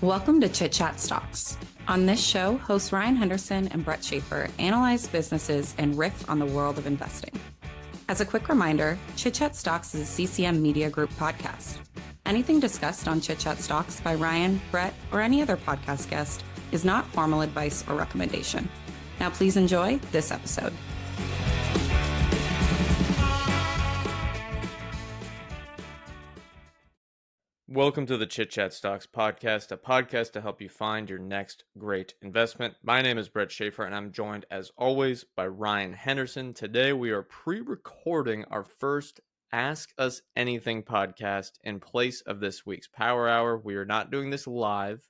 Welcome to Chit Chat Stocks. On this show, hosts Ryan Henderson and Brett Schaefer analyze businesses and riff on the world of investing. As a quick reminder, Chit Chat Stocks is a CCM Media Group podcast. Anything discussed on Chit Chat Stocks by Ryan, Brett, or any other podcast guest is not formal advice or recommendation. Now please enjoy this episode. Welcome to the Chit Chat Stocks podcast, a podcast to help you find your next great investment. My name is Brett Schaefer, and I'm joined, as always, by Ryan Henderson. Today, we are pre-recording our first Ask Us Anything podcast in place of this week's Power Hour. We are not doing this live.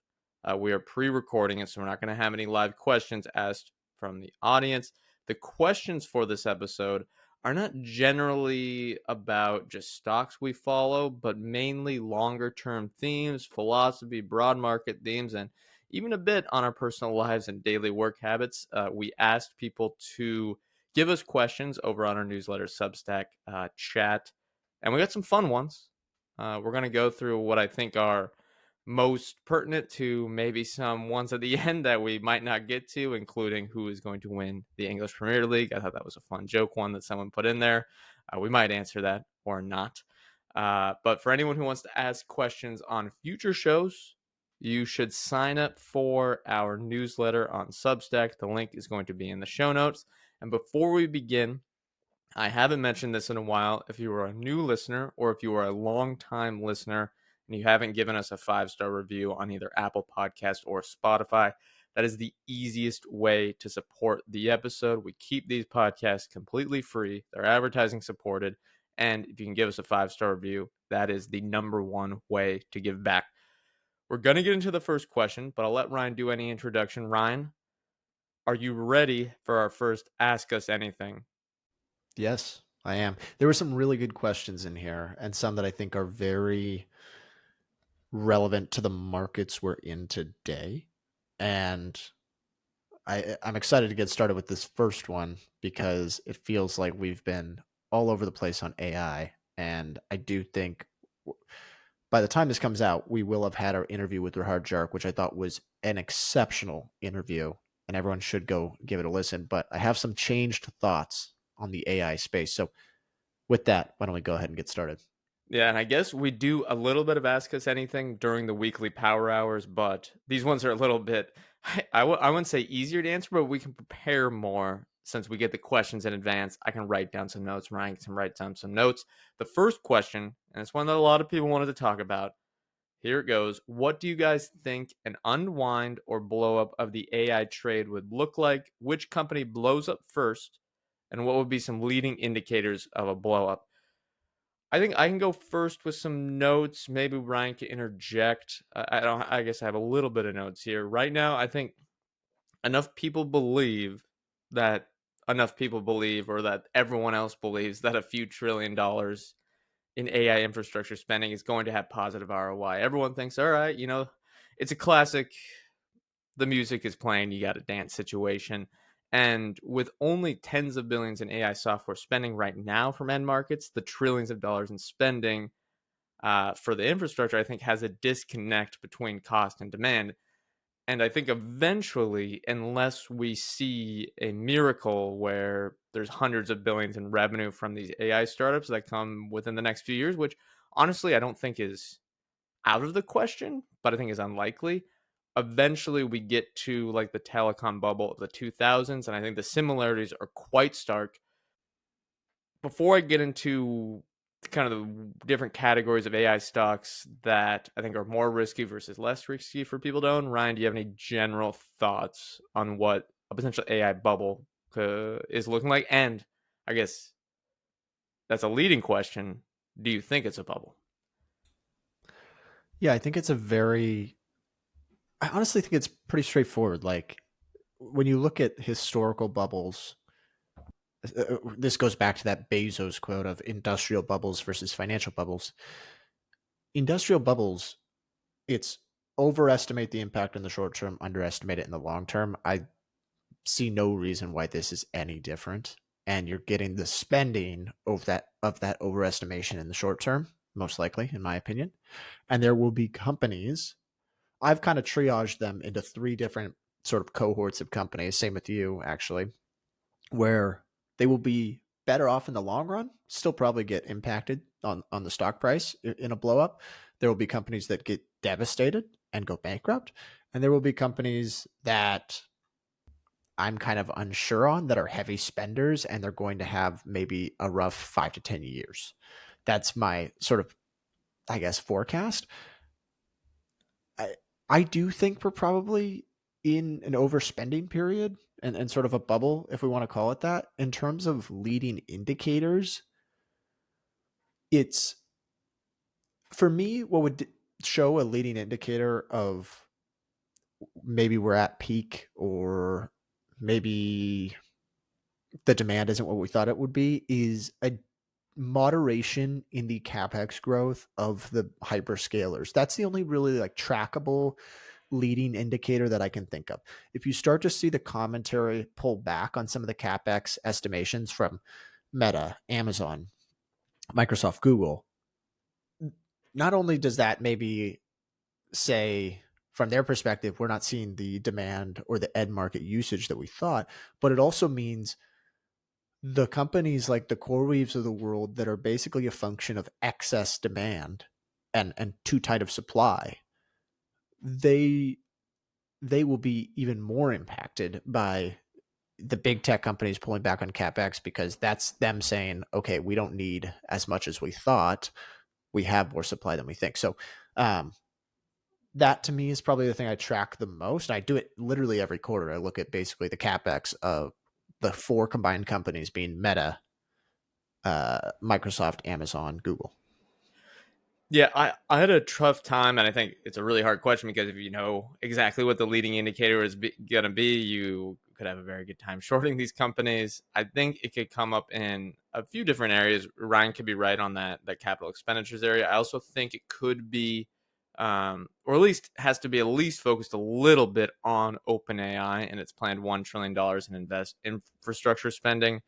We are pre-recording it, so we're not going to have any live questions asked from the audience. The questions for this episode are not generally about just stocks we follow, but mainly longer-term themes, philosophy, broad market themes, and even a bit on our personal lives and daily work habits. We asked people to give us questions over on our newsletter Substack chat, and we got some fun ones. We're going to go through what I think are most pertinent to maybe some ones at the end that we might not get to, including who is going to win the English Premier League. I thought that was a fun joke one that someone put in there. We might answer that or not. But for anyone who wants to ask questions on future shows, you should sign up for our newsletter on Substack. The link is going to be in the show notes. And before we begin, I haven't mentioned this in a while. If you are a new listener or if you are a long-time listener, and you haven't given us a 5-star review on either Apple Podcast or Spotify, that is the easiest way to support the episode. We keep these podcasts completely free. They're advertising supported. And if you can give us a 5-star review, that is the number one way to give back. We're going to get into the first question, but I'll let Ryan do any introduction. Ryan, are you ready for our first Ask Us Anything? Yes, I am. There were some really good questions in here and some that I think are very relevant to the markets we're in today. And I'm excited to get started with this first one because it feels like we've been all over the place on AI. And I do think by the time this comes out, we will have had our interview with Rahar Jark, which I thought was an exceptional interview, and everyone should go give it a listen. But I have some changed thoughts on the AI space. So with that, why don't we go ahead and get started? Yeah, and I guess we do a little bit of Ask Us Anything during the weekly power hours, but these ones are a little bit, I wouldn't say easier to answer, but we can prepare more since we get the questions in advance. I can write down some notes, Ryan can write down some notes. The first question, and it's one that a lot of people wanted to talk about, here it goes. What do you guys think an unwind or blow up of the AI trade would look like? Which company blows up first? And what would be some leading indicators of a blow up? I think I can go first with some notes. Maybe Ryan can interject. I guess I have a little bit of notes here. Right now, I think enough people believe, or that everyone else believes that a few $1 trillion in AI infrastructure spending is going to have positive ROI. Everyone thinks, all right, it's a classic, the music is playing, you got a dance situation. And with only tens of billions in AI software spending right now from end markets, the trillions of dollars in spending for the infrastructure, I think, has a disconnect between cost and demand. And I think eventually, unless we see a miracle where there's hundreds of billions in revenue from these AI startups that come within the next few years, which honestly I don't think is out of the question, but I think is unlikely. Eventually we get to like the telecom bubble of the 2000s, and I think the similarities are quite stark. Before I get into kind of the different categories of AI stocks that I think are more risky versus less risky for people to own, Ryan, do you have any general thoughts on what a potential AI bubble is looking like? And I guess that's a leading question. Do you think it's a bubble? Yeah, I think I honestly think it's pretty straightforward. Like when you look at historical bubbles, this goes back to that Bezos quote of industrial bubbles versus financial bubbles. Industrial bubbles, it's overestimate the impact in the short term, underestimate it in the long term. I see no reason why this is any different. And you're getting the spending of that overestimation in the short term, most likely, in my opinion. And there will be companies I've kind of triaged them into three different sort of cohorts of companies. Same with you, actually, where they will be better off in the long run, still probably get impacted on the stock price in a blow up. There will be companies that get devastated and go bankrupt. And there will be companies that I'm kind of unsure on that are heavy spenders and they're going to have maybe a rough 5 to 10 years. That's my sort of, I guess, forecast. I, I do think we're probably in an overspending period and sort of a bubble, if we want to call it that. In terms of leading indicators, it's for me, what would show a leading indicator of maybe we're at peak or maybe the demand isn't what we thought it would be is a moderation in the capex growth of the hyperscalers. That's the only really like trackable leading indicator that I can think of. If you start to see the commentary pull back on some of the capex estimations from Meta, Amazon, Microsoft, Google, not only does that maybe say from their perspective we're not seeing the demand or the end market usage that we thought, but it also means the companies like the CoreWeaves of the world that are basically a function of excess demand and too tight of supply, they will be even more impacted by the big tech companies pulling back on capex because that's them saying, okay, we don't need as much as we thought. We have more supply than we think. So that to me is probably the thing I track the most. I do it literally every quarter. I look at basically the capex of the four combined companies being Meta, Microsoft, Amazon, Google. Yeah, I had a tough time, and I think it's a really hard question because if you know exactly what the leading indicator is going to be, you could have a very good time shorting these companies. I think it could come up in a few different areas. Ryan could be right on that capital expenditures area. I also think it could be, or at least has to be at least focused a little bit on OpenAI and its planned $1 trillion in infrastructure spending.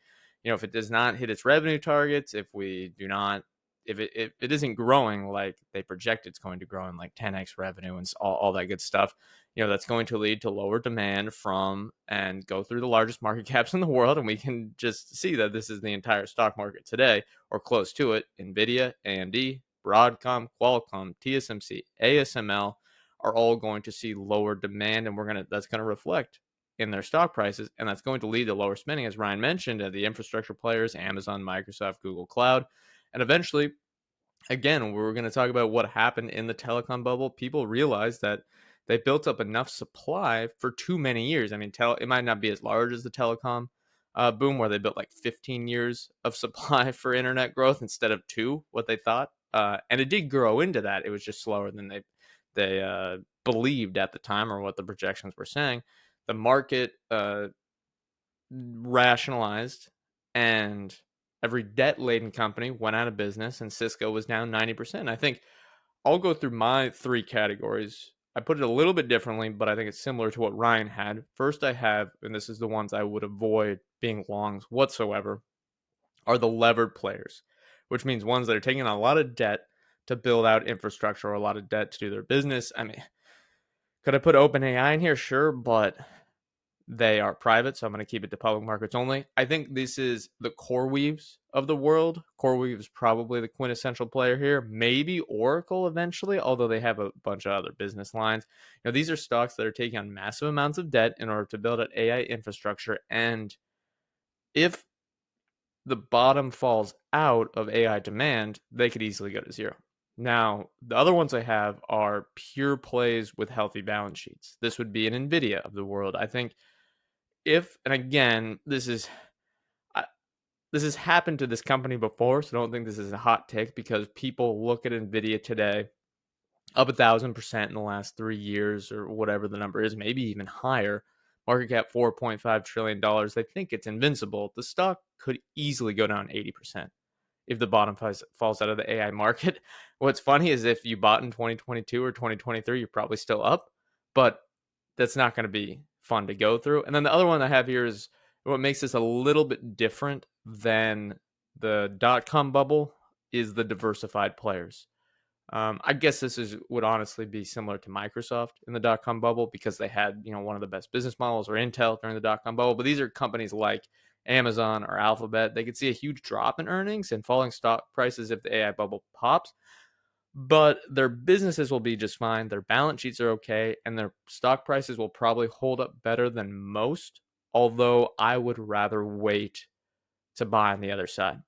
You know, if it does not hit its revenue targets, if we do not if it isn't growing like they project it's going to grow in like 10x revenue and all that good stuff, you know, that's going to lead to lower demand from and go through the largest market caps in the world. And we can just see that this is the entire stock market today or close to it. NVIDIA, AMD, Broadcom, Qualcomm, TSMC, ASML are all going to see lower demand, and that's going to reflect in their stock prices, and that's going to lead to lower spending, as Ryan mentioned, at the infrastructure players, Amazon, Microsoft, Google Cloud. And eventually, again, we're going to talk about what happened in the telecom bubble. People realized that they built up enough supply for too many years. I mean, it might not be as large as the telecom boom, where they built like 15 years of supply for internet growth instead of two, what they thought. And it did grow into that. It was just slower than they believed at the time, or what the projections were saying. The market rationalized, and every debt-laden company went out of business, and Cisco was down 90%. I think I'll go through my three categories. I put it a little bit differently, but I think it's similar to what Ryan had. First, I have, and this is the ones I would avoid being longs whatsoever, are the levered players, which means ones that are taking on a lot of debt to build out infrastructure or a lot of debt to do their business. I mean, could I put OpenAI in here? Sure, but they are private, so I'm going to keep it to public markets only. I think this is the CoreWeaves of the world. CoreWeave is probably the quintessential player here. Maybe Oracle eventually, although they have a bunch of other business lines. You know, these are stocks that are taking on massive amounts of debt in order to build an AI infrastructure. And if the bottom falls out of AI demand, they could easily go to zero. Now, the other ones I have are pure plays with healthy balance sheets. This would be an NVIDIA of the world. I think and again, this has happened to this company before, so I don't think this is a hot take, because people look at NVIDIA today up 1,000% in the last 3 years, or whatever the number is, maybe even higher. Market cap $4.5 trillion. They think it's invincible. The stock could easily go down 80% if the bottom falls out of the AI market. What's funny is if you bought in 2022 or 2023, you're probably still up, but that's not going to be fun to go through. And then the other one I have here is what makes this a little bit different than the dot-com bubble is the diversified players. I guess would honestly be similar to Microsoft in the dot-com bubble because they had, one of the best business models, or Intel during the dot-com bubble. But these are companies like Amazon or Alphabet. They could see a huge drop in earnings and falling stock prices if the AI bubble pops, but their businesses will be just fine. Their balance sheets are okay, and their stock prices will probably hold up better than most. Although I would rather wait to buy on the other side.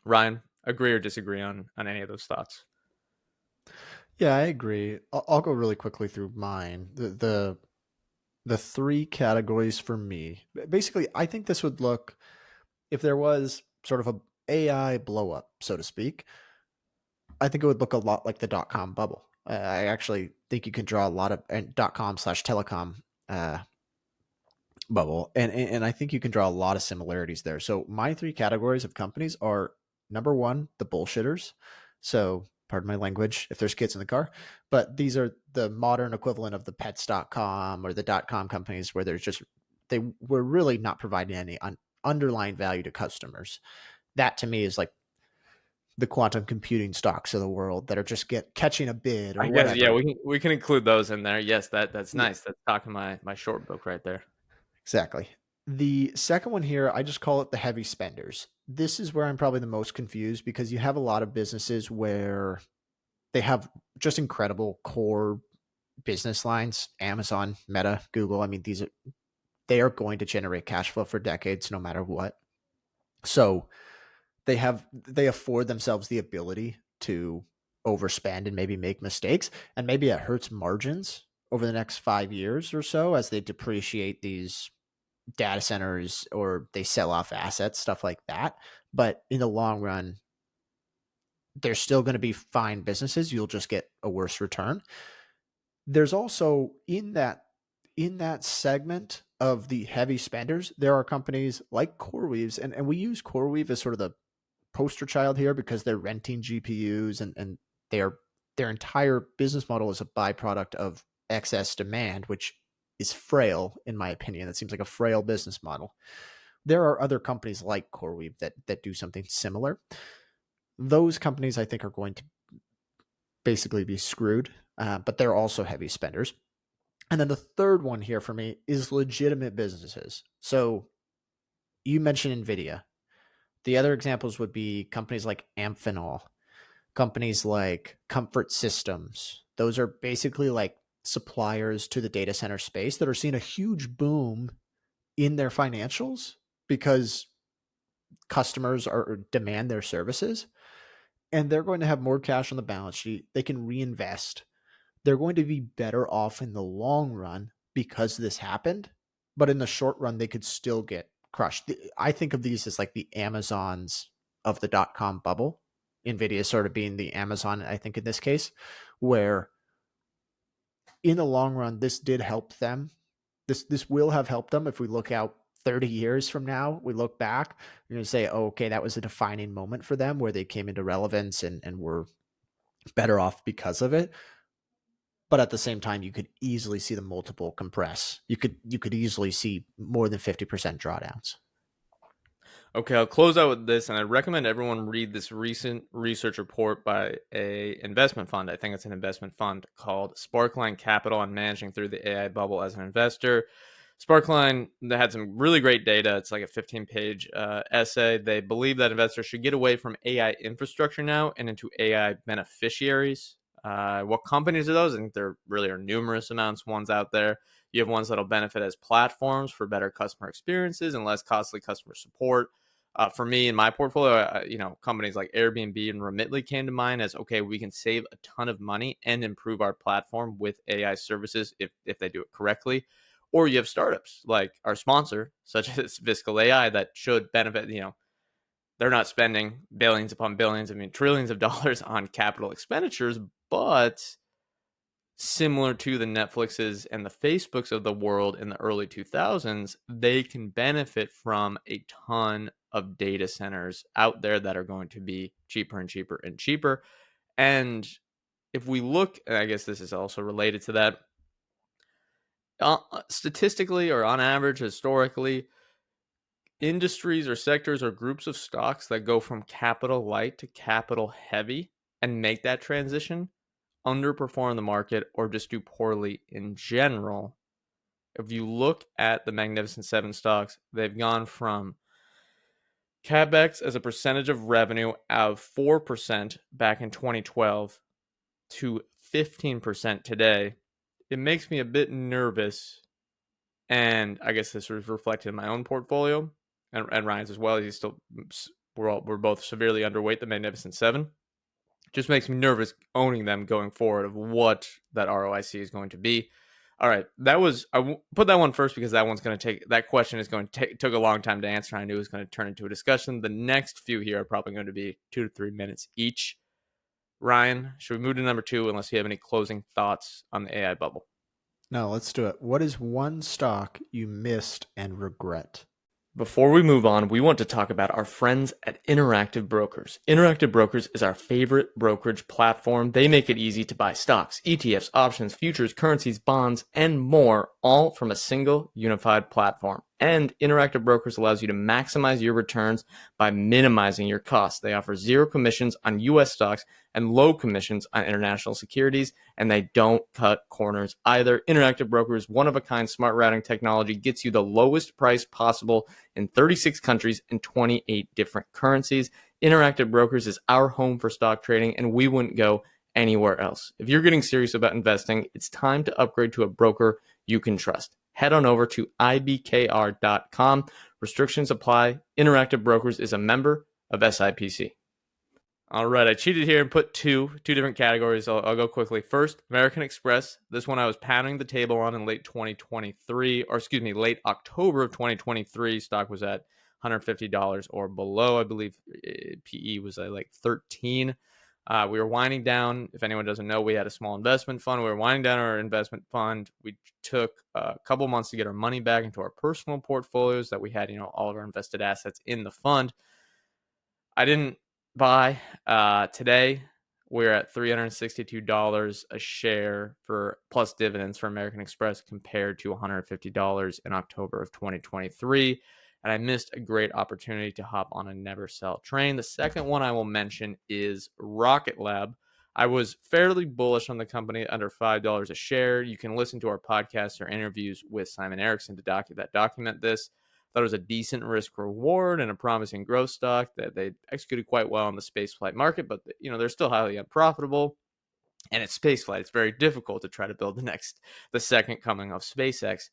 Ryan, agree or disagree on any of those thoughts? Yeah, I agree. I'll go really quickly through mine. The three categories for me. Basically, I think this would look, if there was sort of a AI blow up, so to speak, I think it would look a lot like the dot-com bubble. I actually think you can draw a lot of .com/telecom bubble, and I think you can draw a lot of similarities there. So my three categories of companies are: number one, the bullshitters. So pardon my language if there's kids in the car, but these are the modern equivalent of the pets.com or the .com companies where they were really not providing any underlying value to customers. That to me is like the quantum computing stocks of the world that are just catching a bid or I guess, yeah, whatever. we can include those in there. Yes, that's Yeah, nice. That's talking my short book right there. exactly. The second one here, I just call it the heavy spenders. This is where I'm probably the most confused because you have a lot of businesses where they have just incredible core business lines. Amazon, Meta, Google. I mean, they are going to generate cash flow for decades no matter what. So they afford themselves the ability to overspend and maybe make mistakes, and maybe it hurts margins over the next 5 years or so as they depreciate these data centers or they sell off assets, stuff like that. But in the long run, they're still going to be fine businesses. You'll just get a worse return. There's also in that segment of the heavy spenders, there are companies like CoreWeave's, and we use CoreWeave as sort of the poster child here because they're renting GPUs and their entire business model is a byproduct of excess demand, which is frail in my opinion. That seems like a frail business model. There are other companies like CoreWeave that do something similar. Those companies I think are going to basically be screwed, but they're also heavy spenders. And then the third one here for me is legitimate businesses. So you mentioned Nvidia. The other examples would be companies like Amphenol, companies like Comfort Systems. Those are basically like suppliers to the data center space that are seeing a huge boom in their financials because customers demand their services, and they're going to have more cash on the balance sheet. They can reinvest. They're going to be better off in the long run because this happened, but in the short run, they could still get crushed. I think of these as like the Amazons of the .com bubble. Nvidia sort of being the Amazon, I think, in this case, where in the long run, this did help them. This will have helped them if we look out 30 years from now. We look back, you're going to say, oh, okay, that was a defining moment for them where they came into relevance and were better off because of it. But at the same time, you could easily see the multiple compress. You could easily see more than 50% drawdowns. Okay, I'll close out with this, and I recommend everyone read this recent research report by a investment fund. I think it's an investment fund called Sparkline Capital on managing through the AI bubble as an investor. Sparkline, they had some really great data. It's like a 15-page essay. They believe that investors should get away from AI infrastructure now and into AI beneficiaries. What companies are those? I think there really are numerous ones out there. You have ones that'll benefit as platforms for better customer experiences and less costly customer support. For me in my portfolio, companies like Airbnb and Remitly came to mind as, okay, we can save a ton of money and improve our platform with AI services if they do it correctly. Or you have startups like our sponsor, such as Fiscal.ai, that should benefit. They're not spending billions upon billions, trillions of dollars on capital expenditures, but similar to the Netflixes and the Facebooks of the world in the early 2000s, they can benefit from a ton of data centers out there that are going to be cheaper and cheaper and cheaper. And if we look, and I guess this is also related to that, statistically or on average, historically, industries or sectors or groups of stocks that go from capital light to capital heavy and make that transition, underperform the market, or just do poorly in general. If you look at the Magnificent Seven stocks, they've gone from CapEx as a percentage of revenue of 4% back in 2012 to 15% today. It makes me a bit nervous, and I guess this was reflected in my own portfolio and Ryan's as well. He's still we're both severely underweight the Magnificent Seven. Just makes me nervous owning them going forward of what that ROIC is going to be. All right, put that one first because that question is going to took a long time to answer. I knew it was going to turn into a discussion. The next few here are probably going to be 2 to 3 minutes each. Ryan, should we move to number 2 unless you have any closing thoughts on the AI bubble? No, let's do it. What is one stock you missed and regret? Before we move on, we want to talk about our friends at Interactive Brokers. Interactive Brokers is our favorite brokerage platform. They make it easy to buy stocks, ETFs, options, futures, currencies, bonds, and more, all from a single unified platform. And Interactive Brokers allows you to maximize your returns by minimizing your costs. They offer zero commissions on US stocks and low commissions on international securities, and they don't cut corners either. Interactive Brokers' one-of-a-kind smart routing technology gets you the lowest price possible in 36 countries and 28 different currencies. Interactive Brokers is our home for stock trading, and we wouldn't go anywhere else. If you're getting serious about investing, it's time to upgrade to a broker you can trust. Head on over to ibkr.com. Restrictions apply. Interactive Brokers is a member of SIPC. All right, I cheated here and put two different categories. I'll go quickly. First, American Express. This one I was pounding the table on in late October of 2023. Stock was at $150 or below. I believe PE was at like 13. We were winding down. If anyone doesn't know, we had a small investment fund. We were winding down our investment fund. We took a couple months to get our money back into our personal portfolios that we had, all of our invested assets in the fund. I didn't buy. Today, we're at $362 a share for plus dividends for American Express compared to $150 in October of 2023. And I missed a great opportunity to hop on a never sell train. The second one I will mention is Rocket Lab. I was fairly bullish on the company under $5 a share. You can listen to our podcasts or interviews with Simon Erickson to document this. Thought it was a decent risk reward and a promising growth stock that they executed quite well in the spaceflight market, but they're still highly unprofitable. And it's spaceflight. It's very difficult to try to build the second coming of SpaceX.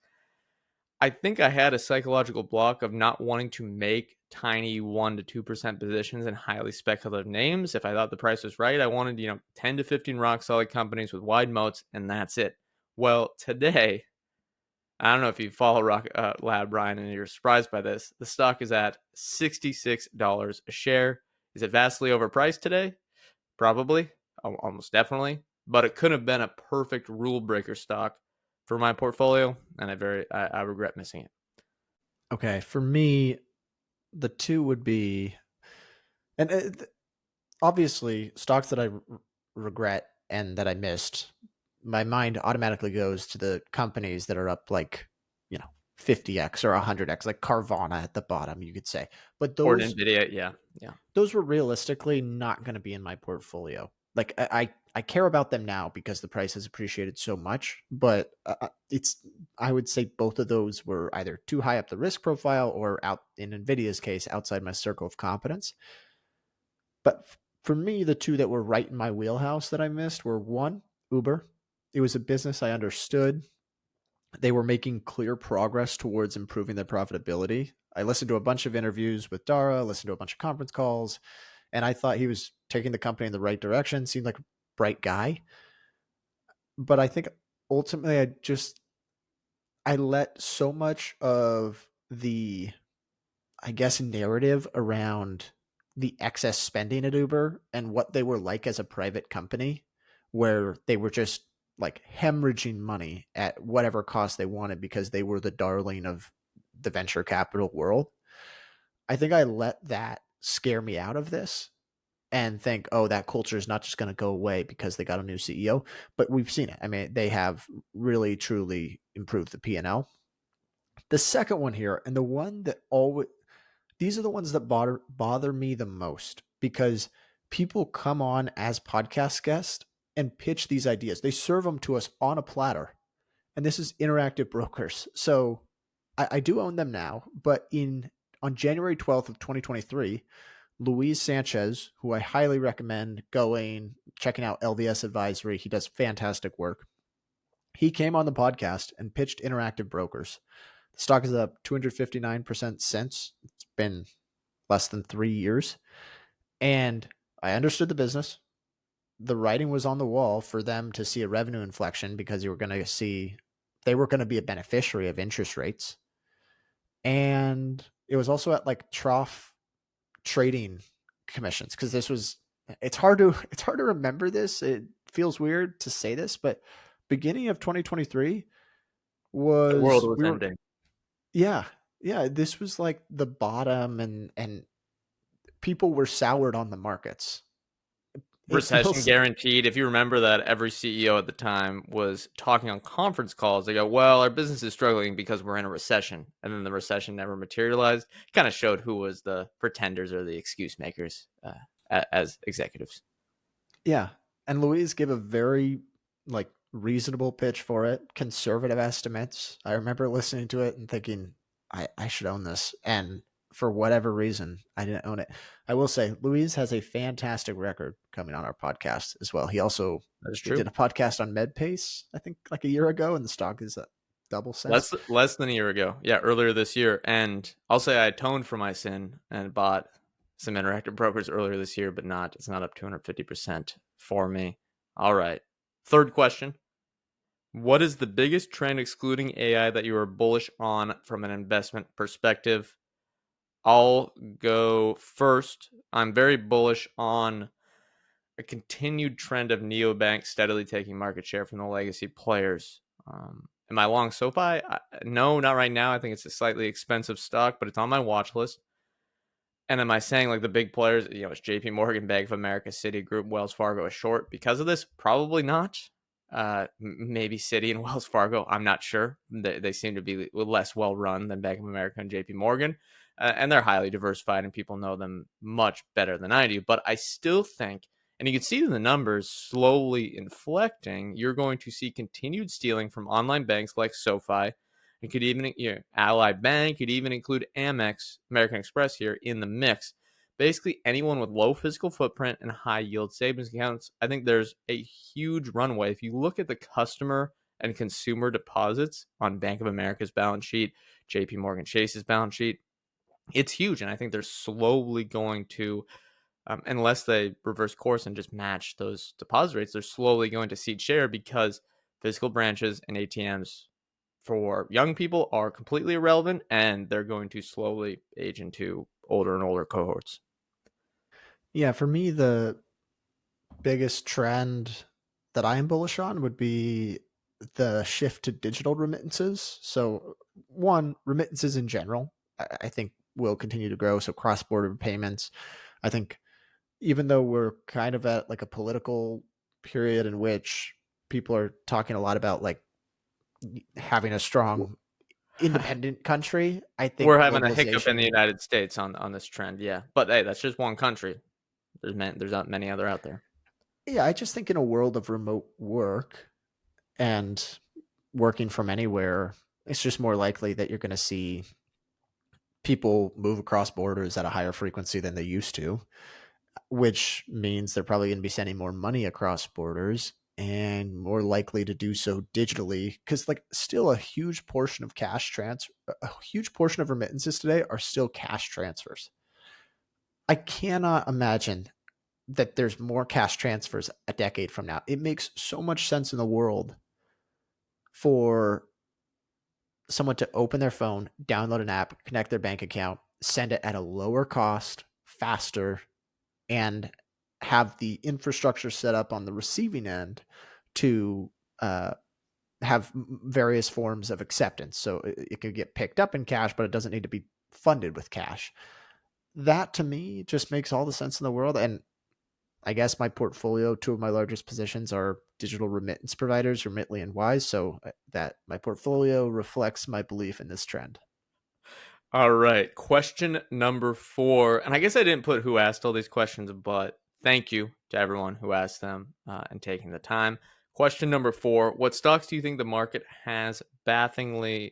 I think I had a psychological block of not wanting to make tiny 1 to 2% positions in highly speculative names. If I thought the price was right, I wanted, 10 to 15 rock solid companies with wide moats, and that's it. Well, today, I don't know if you follow Rocket Lab, Brian, and you're surprised by this. The stock is at $66 a share. Is it vastly overpriced today? Probably, almost definitely. But it could have been a perfect rule breaker stock for my portfolio, and I regret missing it. Okay, for me, the two would be, and obviously stocks that I regret and that I missed. My mind automatically goes to the companies that are up like 50x or 100x, like Carvana at the bottom, you could say. But Or those Nvidia, yeah. those were realistically not going to be in my portfolio. Like I care about them now because the price has appreciated so much, but I would say both of those were either too high up the risk profile or, out in Nvidia's case, outside my circle of competence. But for me, the two that were right in my wheelhouse that I missed were, one, Uber. It was a business I understood. They were making clear progress towards improving their profitability. I listened to a bunch of interviews with Dara, listened to a bunch of conference calls, and I thought he was taking the company in the right direction. Seemed like a bright guy. But I think ultimately I let so much of the, I guess, narrative around the excess spending at Uber and what they were like as a private company, where they were just like hemorrhaging money at whatever cost they wanted because they were the darling of the venture capital world. I think I let that scare me out of this and think, oh, that culture is not just going to go away because they got a new CEO. But we've seen it. I mean, they have really, truly improved the P&L. The second one here, and the one that always, these are the ones that bother me the most, because people come on as podcast guests and pitch these ideas. They serve them to us on a platter. And this is Interactive Brokers. So I do own them now, but on January 12th of 2023, Luis Sanchez, who I highly recommend checking out LVS Advisory. He does fantastic work. He came on the podcast and pitched Interactive Brokers. The stock is up 259% since. It's been less than 3 years. And I understood the business. The writing was on the wall for them to see a revenue inflection because they were going to be a beneficiary of interest rates. And it was also at like trough trading commissions, because it's hard to remember this. It feels weird to say this, but beginning of 2023 The world was was ending. yeah, this was like the bottom, and people were soured on the markets. Recession guaranteed. If you remember that, every CEO at the time was talking on conference calls. They go, well, our business is struggling because we're in a recession. And then the recession never materialized. Kind of showed who was the pretenders or the excuse makers as executives. Yeah. And Louise gave a very like reasonable pitch for it, conservative estimates. I remember listening to it and thinking, I should own this. And for whatever reason, I didn't own it. I will say, Louise has a fantastic record coming on our podcast as well. He also did a podcast on MedPace, I think, like a year ago, and the stock is at double since. Less than a year ago. Yeah, earlier this year. And I'll say I atoned for my sin and bought some Interactive Brokers earlier this year, but it's not up 250% for me. All right. Third question. What is the biggest trend excluding AI that you are bullish on from an investment perspective? I'll go first. I'm very bullish on a continued trend of neobanks steadily taking market share from the legacy players. Am I long SoFi? No, not right now. I think it's a slightly expensive stock, but it's on my watch list. And am I saying like the big players, it's JP Morgan, Bank of America, Citigroup, Wells Fargo is short because of this? Probably not. Maybe Citi and Wells Fargo. I'm not sure. They seem to be less well run than Bank of America and JP Morgan. And they're highly diversified and people know them much better than I do. But I still think, and you can see in the numbers slowly inflecting, you're going to see continued stealing from online banks like SoFi. It could even, Ally Bank, could even include Amex, American Express here in the mix. Basically, anyone with low physical footprint and high yield savings accounts, I think there's a huge runway. If you look at the customer and consumer deposits on Bank of America's balance sheet, JP Morgan Chase's balance sheet, it's huge. And I think they're slowly going to, unless they reverse course and just match those deposit rates, they're slowly going to cede share because physical branches and ATMs for young people are completely irrelevant, and they're going to slowly age into older and older cohorts. Yeah, for me, the biggest trend that I am bullish on would be the shift to digital remittances. So, one, remittances in general, I think will continue to grow. So, cross-border payments, I think, even though we're kind of at like a political period in which people are talking a lot about like having a strong independent country, I think we're having a hiccup in the United States on this trend. Yeah, but hey, that's just one country. There's not many other out there. Yeah, I just think in a world of remote work and working from anywhere, it's just more likely that you're going to see people move across borders at a higher frequency than they used to, which means they're probably going to be sending more money across borders and more likely to do so digitally, because like still a huge portion of a huge portion of remittances today are still cash transfers. I cannot imagine that there's more cash transfers a decade from now. It makes so much sense in the world for someone to open their phone, download an app, connect their bank account, send it at a lower cost, faster, and have the infrastructure set up on the receiving end to have various forms of acceptance. So it could get picked up in cash, but it doesn't need to be funded with cash. That to me just makes all the sense in the world. And I guess my portfolio, two of my largest positions are digital remittance providers, Remitly and Wise. So that my portfolio reflects my belief in this trend. All right. Question number 4. And I guess I didn't put who asked all these questions, but Thank you to everyone who asked them and taking the time. Question number 4: what stocks do you think the market has bafflingly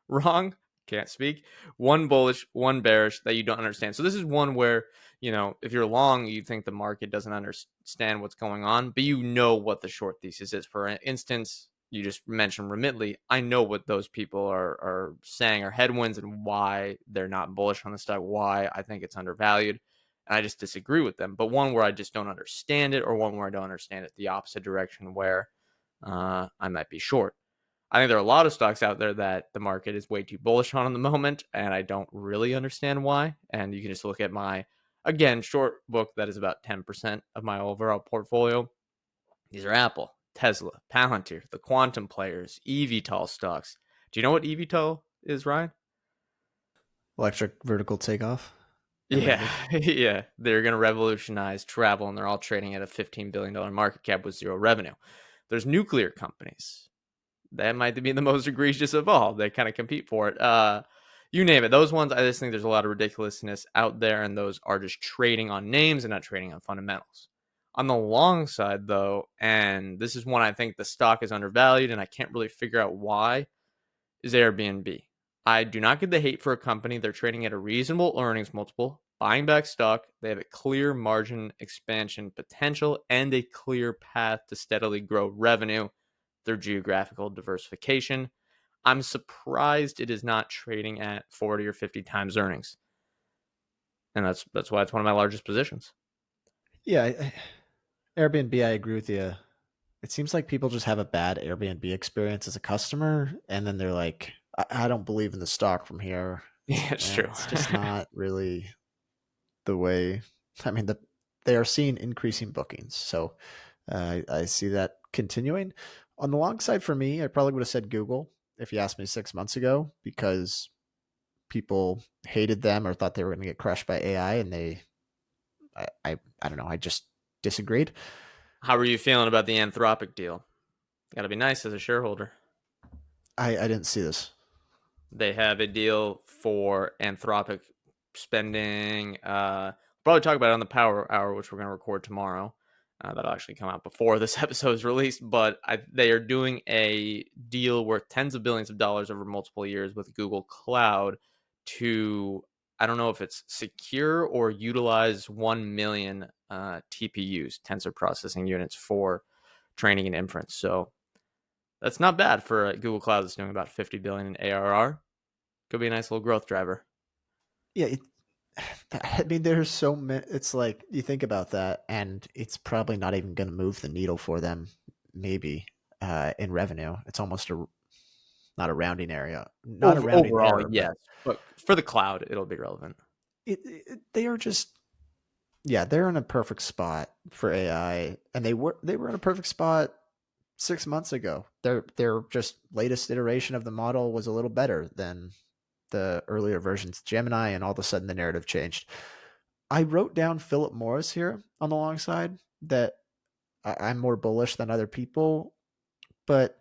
wrong? Can't speak. One bullish, one bearish that you don't understand. So this is one where, if you're long, you think the market doesn't understand what's going on, but you know what the short thesis is. For instance, you just mentioned Remitly. I know what those people are saying are headwinds and why they're not bullish on the stock, why I think it's undervalued. And I just disagree with them. But one where I just don't understand it, or one where I don't understand it the opposite direction, where I might be short. I think there are a lot of stocks out there that the market is way too bullish on the moment, and I don't really understand why. And you can just look at my, again, short book that is about 10% of my overall portfolio. These are Apple, Tesla, Palantir, the quantum players, eVTOL stocks. Do you know what eVTOL is, Ryan? Electric vertical takeoff. Yeah, yeah. They're going to revolutionize travel, and they're all trading at a $15 billion market cap with zero revenue. There's nuclear companies. That might be the most egregious of all. They kind of compete for it. You name it. Those ones, I just think there's a lot of ridiculousness out there, and those are just trading on names and not trading on fundamentals. On the long side, though, and this is one I think the stock is undervalued, and I can't really figure out why, is Airbnb. I do not get the hate for a company. They're trading at a reasonable earnings multiple, buying back stock. They have a clear margin expansion potential and a clear path to steadily grow revenue through geographical diversification. I'm surprised it is not trading at 40 or 50 times earnings. And that's why it's one of my largest positions. Yeah, Airbnb, I agree with you. It seems like people just have a bad Airbnb experience as a customer, and then they're like, I don't believe in the stock from here. Yeah, it's And true. it's just not really the way. I mean, they are seeing increasing bookings, so I see that continuing. On the long side for me, I probably would have said Google if you asked me 6 months ago, because people hated them or thought they were going to get crushed by AI, and I don't know, I just disagreed. How are you feeling about the Anthropic deal? Got to be nice as a shareholder. I didn't see this. They have a deal for Anthropic spending. Probably talk about it on the Power Hour, which we're going to record tomorrow. That'll actually come out before this episode is released. But they are doing a deal worth tens of billions of dollars over multiple years with Google Cloud to, I don't know if it's secure or utilize 1 million TPUs, tensor processing units, for training and inference. So that's not bad for Google Cloud that's doing about 50 billion in ARR. Could be a nice little growth driver. Yeah, I mean, there's so many. It's like you think about that, and it's probably not even going to move the needle for them. Maybe in revenue, it's almost not a rounding area, not a rounding Overall, error, but yes, but for the cloud, it'll be relevant. they are just, yeah, they're in a perfect spot for AI, and they were in a perfect spot 6 months ago. Their just latest iteration of the model was a little better than the earlier versions, Gemini, and all of a sudden the narrative changed. I wrote down Philip Morris here on the long side, that I'm more bullish than other people, but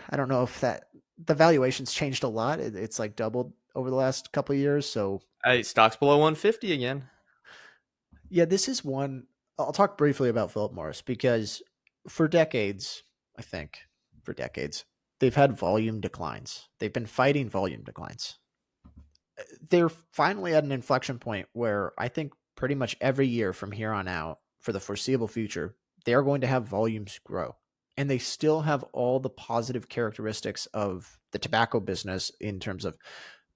I don't know if that the valuation's changed a lot. It's like doubled over the last couple of years. So Hey, stocks below 150 again. yeah, this is one. I'll talk briefly about Philip Morris, because for decades, I think for decades, they've had volume declines. They've been fighting volume declines. They're finally at an inflection point where I think pretty much every year from here on out, for the foreseeable future, they're going to have volumes grow. And they still have all the positive characteristics of the tobacco business in terms of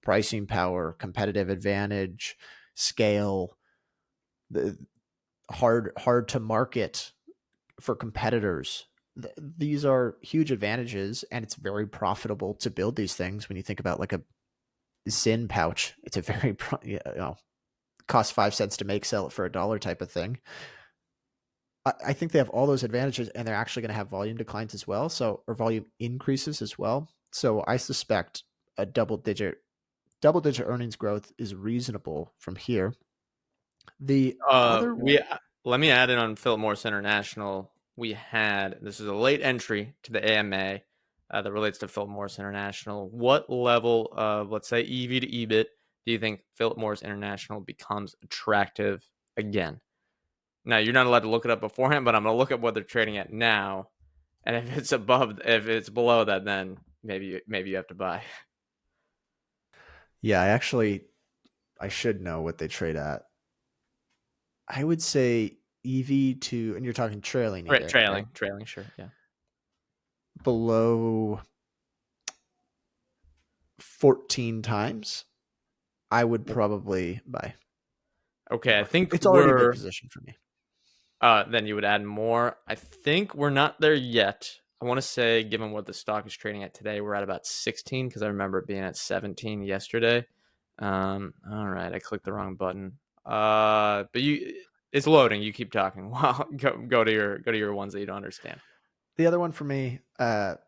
pricing power, competitive advantage, scale, the hard to market for competitors. These are huge advantages, and it's very profitable to build these things. When you think about like a Zyn pouch, it's a very cost 5 cents to make, sell it for $1 type of thing. I think they have all those advantages, and they're actually going to have volume declines as well, or volume increases as well. So I suspect a double digit earnings growth is reasonable from here. The other We one, Let me add in on Philip Morris International. This is a late entry to the AMA that relates to Philip Morris International. What level of, let's say, EV to EBIT do you think Philip Morris International becomes attractive again? Now, you're not allowed to look it up beforehand, but I'm going to look at what they're trading at now. And if it's below that, then maybe you have to buy. Yeah, I should know what they trade at. I would say EV to, and you're talking trailing Right, EV, right? trailing, sure, yeah. Below 14 times, I would probably buy Okay, I more. think It's already a big we're position for me. then you would add more. I think we're not there yet. I want to say, given what the stock is trading at today, we're at about 16 because I remember it being at 17 yesterday. All right, I clicked the wrong button. But it's loading. You keep talking. Well, go to your ones that you don't understand. The other one for me, and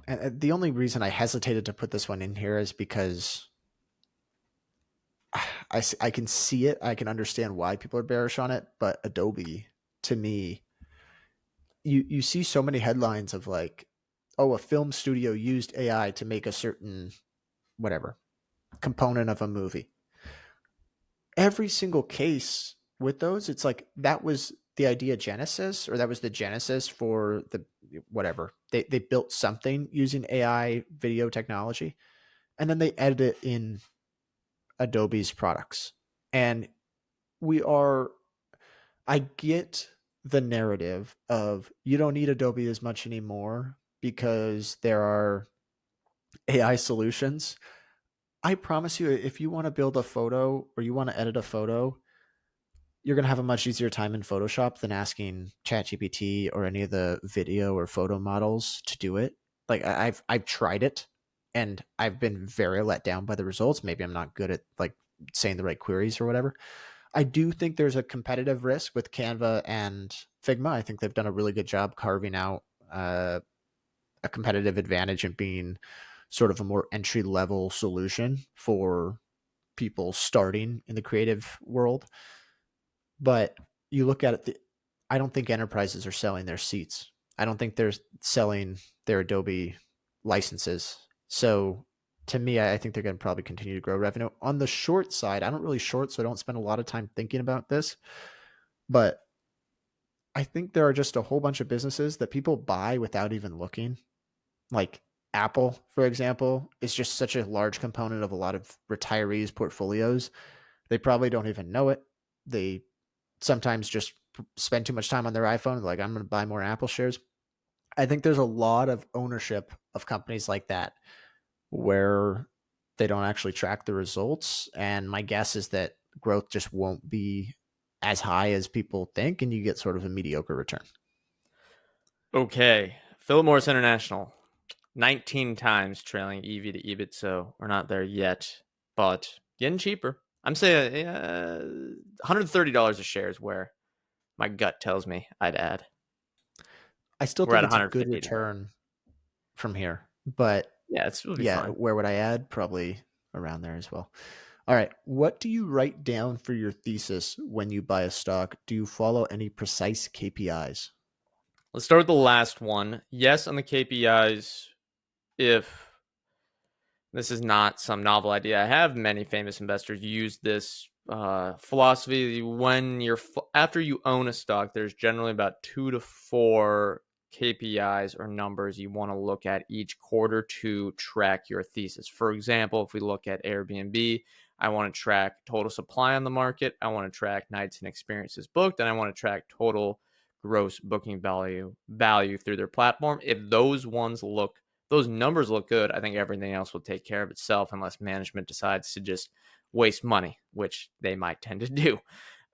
the only reason I hesitated to put this one in here is because I can see it. I can understand why people are bearish on it, but Adobe, to me, you see so many headlines of like, oh, a film studio used AI to make a certain whatever component of a movie. Every single case with those, it's like that was the idea genesis, or that was the genesis for the whatever. They built something using AI video technology, and then they edit it in Adobe's products. And we are I get the narrative of you don't need Adobe as much anymore because there are AI solutions. I promise you, if you want to build a photo or you want to edit a photo, you're going to have a much easier time in Photoshop than asking ChatGPT or any of the video or photo models to do it. Like I've tried it and I've been very let down by the results. Maybe I'm not good at like saying the right queries or whatever. I do think there's a competitive risk with Canva and Figma. I think they've done a really good job carving out a competitive advantage and being sort of a more entry level solution for people starting in the creative world. But you look at it, I don't think enterprises are selling their seats. I don't think they're selling their Adobe licenses. So to me, I think they're going to probably continue to grow revenue. On the short side, I don't really short, so I don't spend a lot of time thinking about this. But I think there are just a whole bunch of businesses that people buy without even looking. Like Apple, for example, is just such a large component of a lot of retirees' portfolios. They probably don't even know it. They sometimes just spend too much time on their iPhone. Like, I'm going to buy more Apple shares. I think there's a lot of ownership of companies like that where they don't actually track the results. And my guess is that growth just won't be as high as people think, and you get sort of a mediocre return. Okay, Philip Morris International, 19 times trailing EV to EBIT, so we're not there yet, but getting cheaper. I'm saying $130 a share is where my gut tells me I'd add. I still We're think at it's a good 150 today. return from here, but Yeah, it'll be yeah, fine. where would I add? Probably around there as well. All right. What do you write down for your thesis when you buy a stock? Do you follow any precise KPIs? Let's start with the last one. Yes, on the KPIs, if this is not some novel idea, I have many famous investors use this philosophy. After you own a stock, there's generally about 2 to 4 KPIs or numbers you want to look at each quarter to track your thesis. For example, if we look at Airbnb, I want to track total supply on the market, I want to track nights and experiences booked, and I want to track total gross booking value through their platform. If those numbers look good, I think everything else will take care of itself unless management decides to just waste money, which they might tend to do.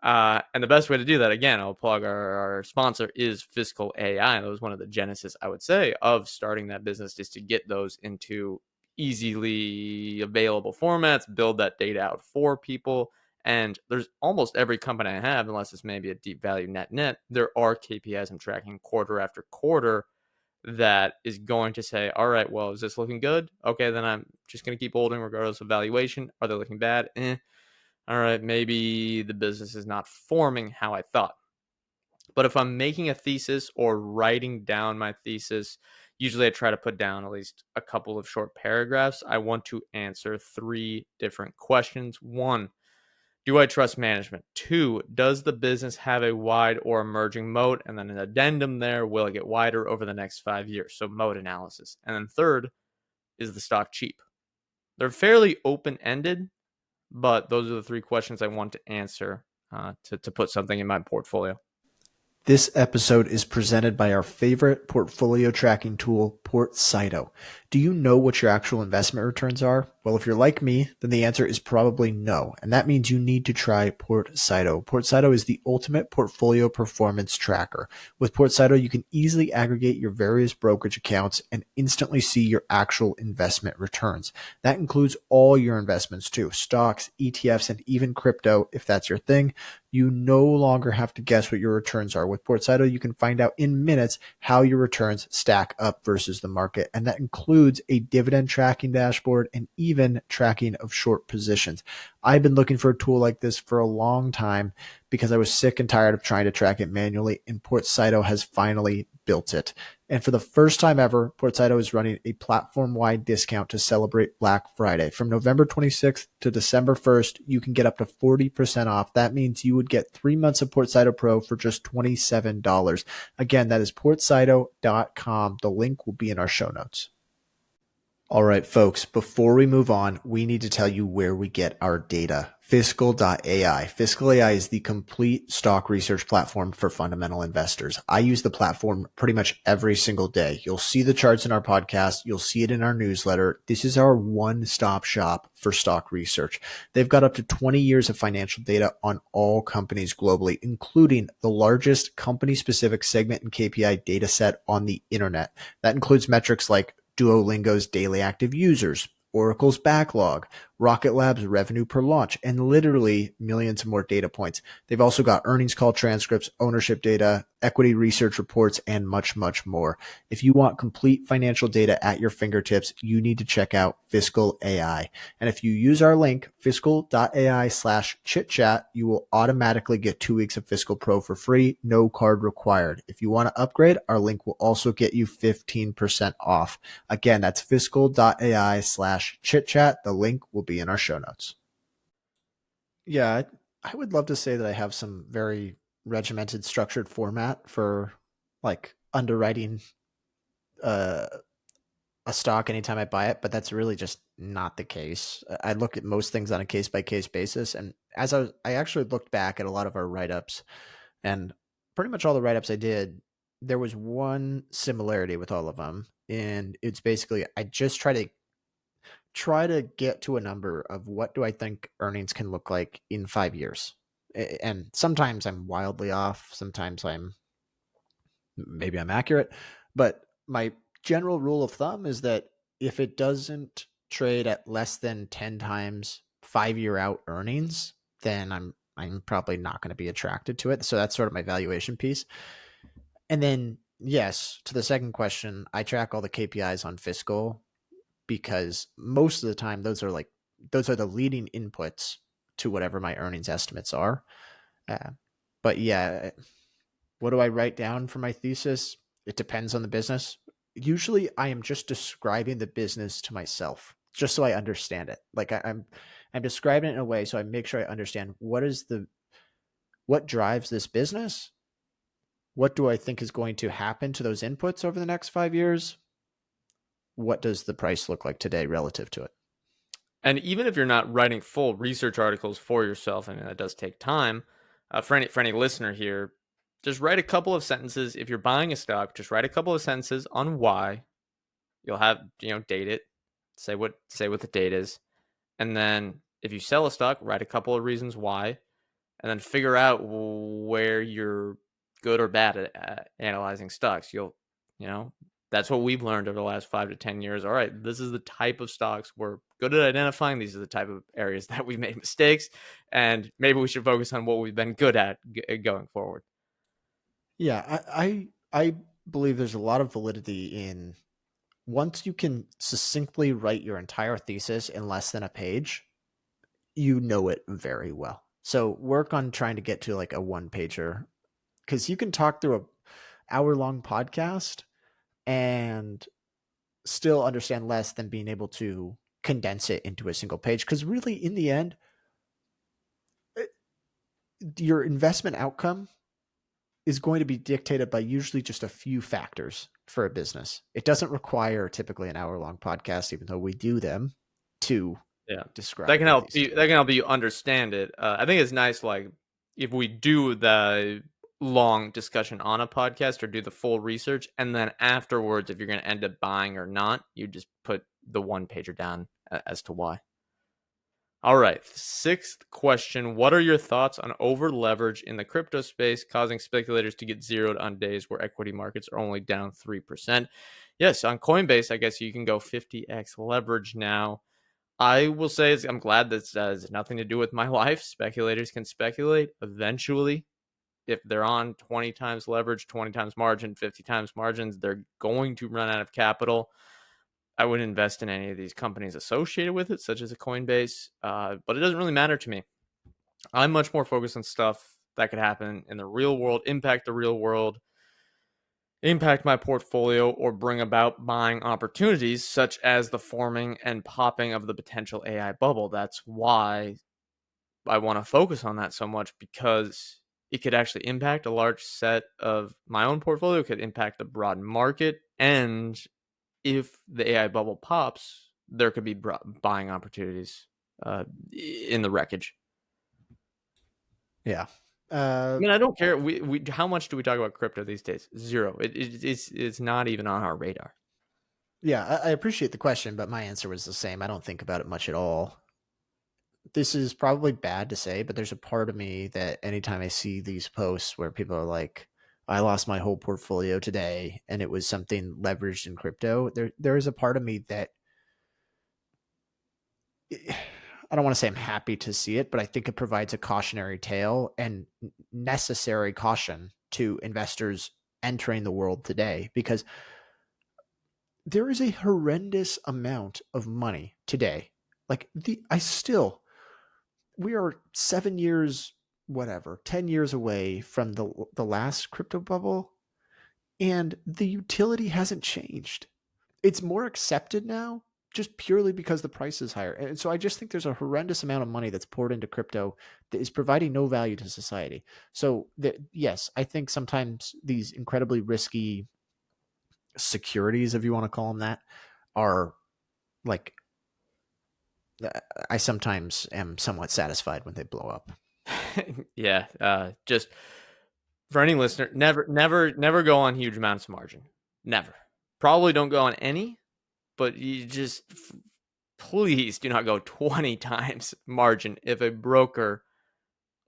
And the best way to do that, again, I'll plug our sponsor is Fiscal.ai. That was one of the genesis, I would say, of starting that business, just to get those into easily available formats, build that data out for people. And there's almost every company I have, unless it's maybe a deep value net, there are KPIs I'm tracking quarter after quarter that is going to say, all right, well, is this looking good? Okay, then I'm just going to keep holding regardless of valuation. Are they looking bad? All right, maybe the business is not forming how I thought. But if I'm making a thesis or writing down my thesis, Usually I try to put down at least a couple of short paragraphs. I want to answer 3 different questions. 1, do I trust management? 2, does the business have a wide or emerging moat? And then an addendum there, will it get wider over the next 5 years? So moat analysis. And then 3rd, is the stock cheap? They're fairly open-ended, but those are the 3 questions I want to answer to put something in my portfolio. This episode is presented by our favorite portfolio tracking tool, Portillo. Do you know what your actual investment returns are? Well, if you're like me, then the answer is probably no. And that means you need to try Portillo. Portillo is the ultimate portfolio performance tracker. With Portillo, you can easily aggregate your various brokerage accounts and instantly see your actual investment returns. That includes all your investments too, stocks, ETFs, and even crypto, if that's your thing. You no longer have to guess what your returns are. With Portillo, you can find out in minutes how your returns stack up versus the market. And that includes a dividend tracking dashboard and even tracking of short positions. I've been looking for a tool like this for a long time because I was sick and tired of trying to track it manually, and Portillo has finally built it. And for the first time ever, Portillo is running a platform-wide discount to celebrate Black Friday. From November 26th to December 1st, you can get up to 40% off. That means you would get 3 months of Portillo Pro for just $27. Again, that is portillo.com. The link will be in our show notes. All right, folks, before we move on, we need to tell you where we get our data. Fiscal.ai. Fiscal.ai is the complete stock research platform for fundamental investors. I use the platform pretty much every single day. You'll see the charts in our podcast. You'll see it in our newsletter. This is our one-stop shop for stock research. They've got up to 20 years of financial data on all companies globally, including the largest company-specific segment and KPI data set on the internet. That includes metrics like Duolingo's daily active users, Oracle's backlog, Rocket Lab's revenue per launch, and literally millions more data points. They've also got earnings call transcripts, ownership data, equity research reports, and much, much more. If you want complete financial data at your fingertips, you need to check out Fiscal.ai. And if you use our link, fiscal.ai/chitchat, you will automatically get 2 weeks of Fiscal Pro for free, no card required. If you want to upgrade, our link will also get you 15% off. Again, that's fiscal.ai/chitchat. The link will be in our show notes. Yeah, I would love to say that I have some very regimented, structured format for like underwriting a stock anytime I buy it, but that's really just not the case. I look at most things on a case by case basis, and as I actually looked back at a lot of our write-ups, and pretty much all the write-ups I did, there was one similarity with all of them, and it's basically I just try to get to a number of what do I think earnings can look like in 5 years. And sometimes I'm wildly off. Sometimes maybe I'm accurate, but my general rule of thumb is that if it doesn't trade at less than 10 times 5-year out earnings, then I'm probably not going to be attracted to it. So that's sort of my valuation piece. And then yes, to the second question, I track all the KPIs on Fiscal because most of the time those are the leading inputs to whatever my earnings estimates are. But yeah, what do I write down for my thesis? It depends on the business. Usually I am just describing the business to myself just so I understand it. Like I'm describing it in a way so I make sure I understand what drives this business. What do I think is going to happen to those inputs over the next 5 years? What does the price look like today relative to it? And even if you're not writing full research articles for yourself, I mean, that does take time. For any listener here, just write a couple of sentences. If you're buying a stock, just write a couple of sentences on why. You'll have, date it, say what the date is. And then if you sell a stock, write a couple of reasons why, and then figure out where you're good or bad at analyzing stocks. That's what we've learned over the last 5 to 10 years. All right, this is the type of stocks we're good at identifying. These are the type of areas that we've made mistakes, and maybe we should focus on what we've been good at going forward. Yeah, I believe there's a lot of validity in once you can succinctly write your entire thesis in less than a page, you know it very well. So work on trying to get to like a one pager, because you can talk through a hour-long podcast and still understand less than being able to condense it into a single page. Because really, in the end, your investment outcome is going to be dictated by usually just a few factors for a business. It doesn't require typically an hour-long podcast, even though we do them, to describe that can help these. you. That can help you understand it. I think it's nice, like if we do the long discussion on a podcast or do the full research, and then afterwards, if you're going to end up buying or not, you just put the one pager down as to why. All right, sixth question. What are your thoughts on over leverage in the crypto space, causing speculators to get zeroed on days where equity markets are only down 3%? Yes, on Coinbase, I guess you can go 50x leverage now. I will say I'm glad this has nothing to do with my life. Speculators can speculate. Eventually, if they're on 20 times leverage, 20 times margin, 50 times margins, they're going to run out of capital. I wouldn't invest in any of these companies associated with it, such as a Coinbase, but it doesn't really matter to me. I'm much more focused on stuff that could happen in the real world, impact the real world, impact my portfolio, or bring about buying opportunities, such as the forming and popping of the potential AI bubble. That's why I want to focus on that so much, because it could actually impact a large set of my own portfolio, could impact the broad market, and if the AI bubble pops, there could be buying opportunities in the wreckage. Yeah. I mean, I don't care. We how much do we talk about crypto these days? Zero. It's not even on our radar. Yeah, I appreciate the question, but my answer was the same. I don't think about it much at all. This is probably bad to say, but there's a part of me that anytime I see these posts where people are like, I lost my whole portfolio today and it was something leveraged in crypto, there is a part of me that I don't want to say I'm happy to see it, but I think it provides a cautionary tale and necessary caution to investors entering the world today, because there is a horrendous amount of money today. Like we are 7 years, whatever, 10 years away from the last crypto bubble, and the utility hasn't changed. It's more accepted now just purely because the price is higher. And so I just think there's a horrendous amount of money that's poured into crypto that is providing no value to society. So yes, I think sometimes these incredibly risky securities, if you want to call them that, are like, I sometimes am somewhat satisfied when they blow up. Yeah. Just for any listener, never go on huge amounts of margin. Never. Probably don't go on any, but you just please do not go 20 times margin if a broker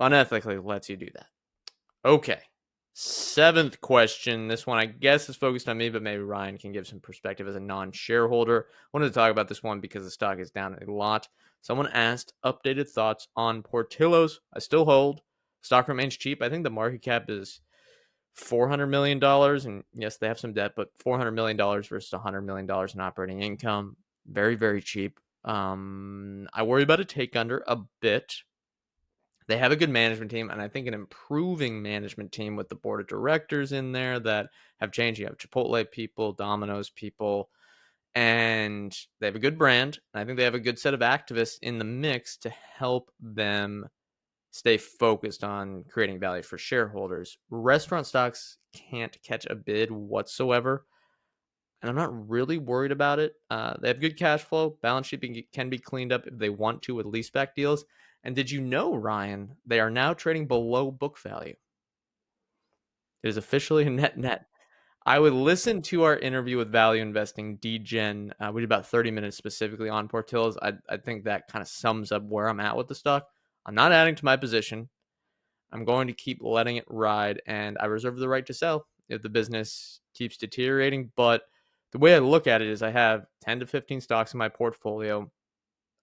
unethically lets you do that. Okay. Seventh question. This one, I guess, is focused on me, but maybe Ryan can give some perspective as a non-shareholder. I wanted to talk about this one because the stock is down a lot. Someone asked updated thoughts on Portillo's. I still hold. Stock remains cheap. I think the market cap is $400 million. And yes, they have some debt, but $400 million versus $100 million in operating income. Very, very cheap. I worry about a take under a bit. They have a good management team, and I think an improving management team with the board of directors in there that have changed. You have Chipotle people, Domino's people, and they have a good brand. And I think they have a good set of activists in the mix to help them stay focused on creating value for shareholders. Restaurant stocks can't catch a bid whatsoever, and I'm not really worried about it. They have good cash flow. Balance sheet can be cleaned up if they want to with leaseback deals. And did you know, Ryan, they are now trading below book value? It is officially a net. I would listen to our interview with Value Investing DGen. We did about 30 minutes specifically on Portillo's. I think that kind of sums up where I'm at with the stock. I'm not adding to my position. I'm going to keep letting it ride, and I reserve the right to sell if the business keeps deteriorating. But the way I look at it is I have 10 to 15 stocks in my portfolio.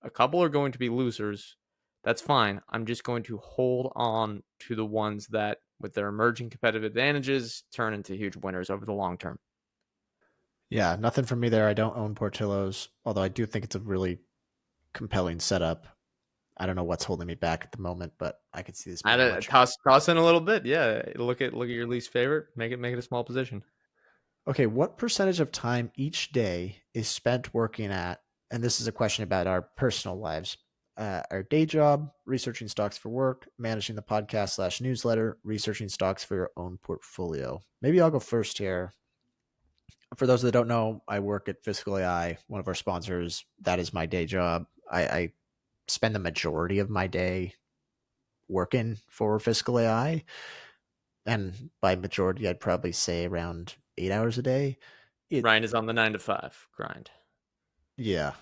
A couple are going to be losers. That's fine. I'm just going to hold on to the ones that, with their emerging competitive advantages, turn into huge winners over the long term. Yeah, nothing for me there. I don't own Portillo's, although I do think it's a really compelling setup. I don't know what's holding me back at the moment, but I could see this being I much. toss in a little bit. Yeah, look at your least favorite. Make it a small position. Okay, what percentage of time each day is spent working at, and this is a question about our personal lives, our day job, researching stocks for work, managing the podcast / newsletter, researching stocks for your own portfolio? Maybe I'll go first here. For those that don't know, I work at Fiscal.ai, one of our sponsors. That is my day job. I spend the majority of my day working for Fiscal.ai. And by majority, I'd probably say around 8 hours a day. Ryan is on the 9 to 5 grind. Yeah,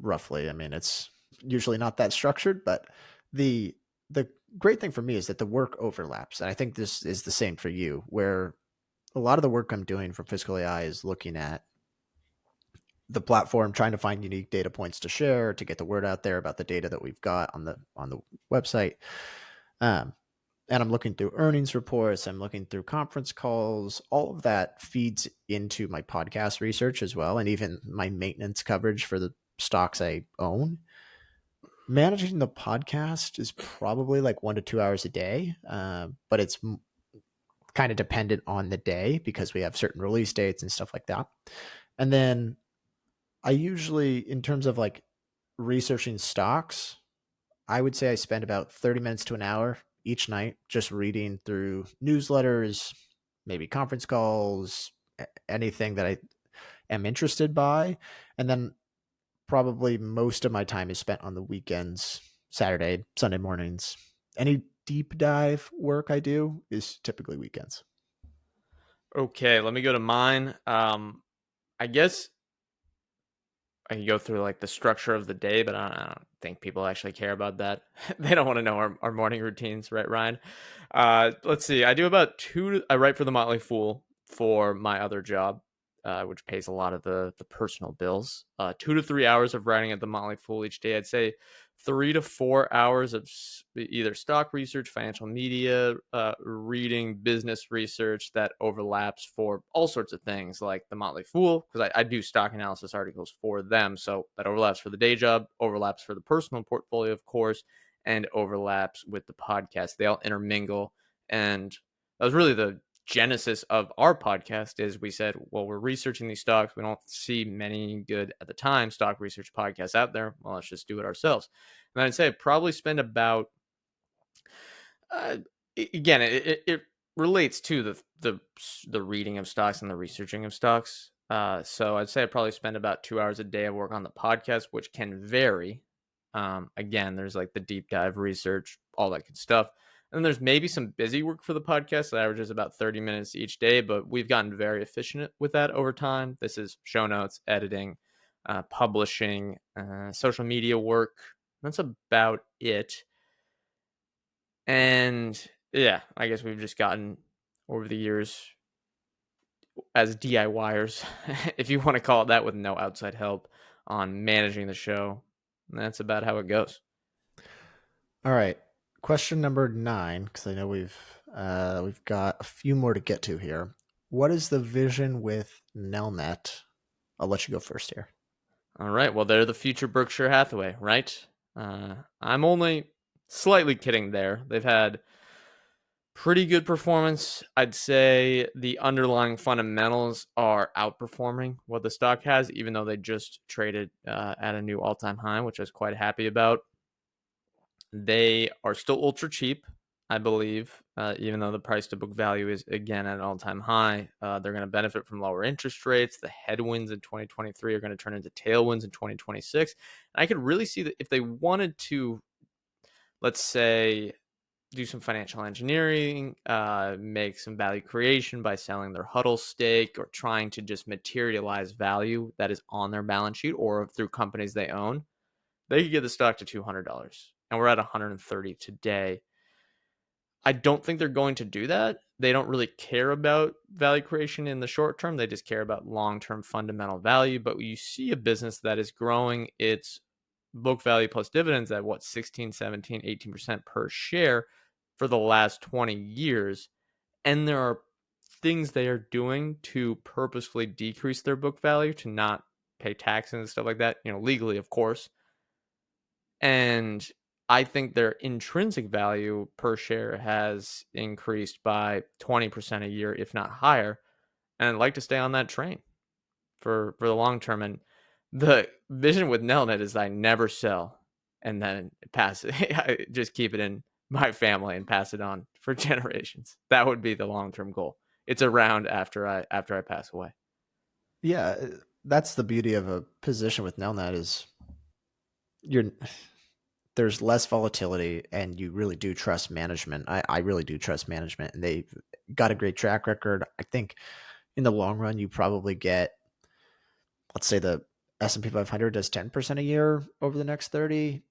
roughly. I mean, it's usually not that structured, but the the great thing for me is that the work overlaps. And I think this is the same for you, where a lot of the work I'm doing for Fiscal AI is looking at the platform, trying to find unique data points to share to get the word out there about the data that we've got on the website. Um, and I'm looking through earnings reports. I'm looking through conference calls. All of that feeds into my podcast research as well, and even my maintenance coverage for the stocks I own. Managing the podcast is probably like 1 to 2 hours a day, but it's kind of dependent on the day because we have certain release dates and stuff like that. And then I usually, in terms of like researching stocks, I would say I spend about 30 minutes to an hour each night just reading through newsletters, maybe conference calls, anything that I am interested by. And then probably most of my time is spent on the weekends, Saturday, Sunday mornings. Any deep dive work I do is typically weekends. Okay, let me go to mine. I guess I can go through like the structure of the day, but I don't think people actually care about that. They don't want to know our morning routines, right, Ryan? Let's see. I write for the Motley Fool for my other job, which pays a lot of the personal bills. 2 to 3 hours of writing at the Motley Fool each day. I'd say 3 to 4 hours of either stock research, financial media, reading, business research that overlaps for all sorts of things like the Motley Fool, because I do stock analysis articles for them. So that overlaps for the day job, overlaps for the personal portfolio, of course, and overlaps with the podcast. They all intermingle. And that was really the genesis of our podcast. Is we said, well, we're researching these stocks. We don't see many good at the time stock research podcasts out there. Well, let's just do it ourselves. And I'd say I'd probably spend about uh, again, it relates to the reading of stocks and the researching of stocks. So I'd say I probably spend about 2 hours a day of work on the podcast, which can vary. Again, there's like the deep dive research, all that good stuff. And then there's maybe some busy work for the podcast that averages about 30 minutes each day, but we've gotten very efficient with that over time. This is show notes, editing, publishing, social media work. That's about it. And yeah, I guess we've just gotten over the years as DIYers, if you want to call it that, with no outside help on managing the show. And that's about how it goes. All right. Question number 9, because I know we've got a few more to get to here. What is the vision with Nelnet? I'll let you go first here. All right. Well, they're the future Berkshire Hathaway, right? I'm only slightly kidding there. They've had pretty good performance. I'd say the underlying fundamentals are outperforming what the stock has, even though they just traded at a new all-time high, which I was quite happy about. They are still ultra cheap, I believe, even though the price to book value is again at an all-time high. They're going to benefit from lower interest rates. The headwinds in 2023 are going to turn into tailwinds in 2026. And I could really see that if they wanted to, let's say, do some financial engineering, make some value creation by selling their huddle stake or trying to just materialize value that is on their balance sheet or through companies they own, they could get the stock to $200. And we're at 130 today. I don't think they're going to do that. They don't really care about value creation in the short term. They just care about long-term fundamental value. But you see a business that is growing its book value plus dividends at 16, 17, 18% per share for the last 20 years. And there are things they are doing to purposefully decrease their book value to not pay taxes and stuff like that, legally, of course. And I think their intrinsic value per share has increased by 20% a year, if not higher. and I'd like to stay on that train for the long term. And the vision with Nelnet is I never sell and then pass it. I just keep it in my family and pass it on for generations. That would be the long-term goal. It's around after I pass away. Yeah, that's the beauty of a position with Nelnet is there's less volatility and you really do trust management. I really do trust management, and they've got a great track record. I think in the long run, you probably get, let's say the S&P 500 does 10% a year over the next 30.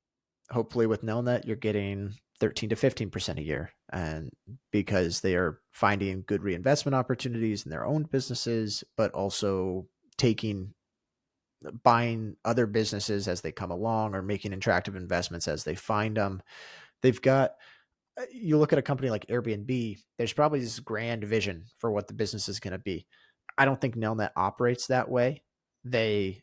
Hopefully with Nelnet, you're getting 13 to 15% a year. And because they are finding good reinvestment opportunities in their own businesses, but also buying other businesses as they come along or making attractive investments as they find them. You look at a company like Airbnb, there's probably this grand vision for what the business is going to be. I don't think Nelnet operates that way. They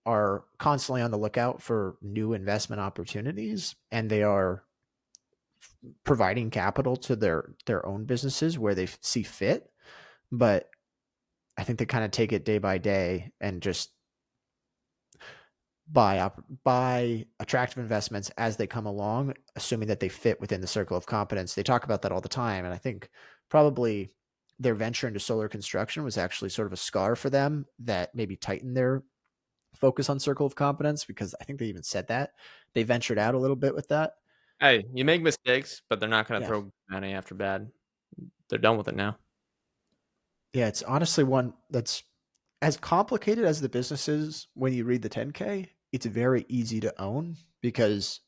are constantly on the lookout for new investment opportunities, and they are providing capital to their own businesses where they see fit. But I think they kind of take it day by day and just buy attractive investments as they come along, assuming that they fit within the circle of competence. They talk about that all the time. And I think probably their venture into solar construction was actually sort of a scar for them that maybe tightened their focus on circle of competence, because I think they even said that they ventured out a little bit with that. Hey, you make mistakes, but they're not going to Yeah. throw money after bad. They're done with it now. Yeah, it's honestly one that's as complicated as the business is. When you read the 10K, it's very easy to own because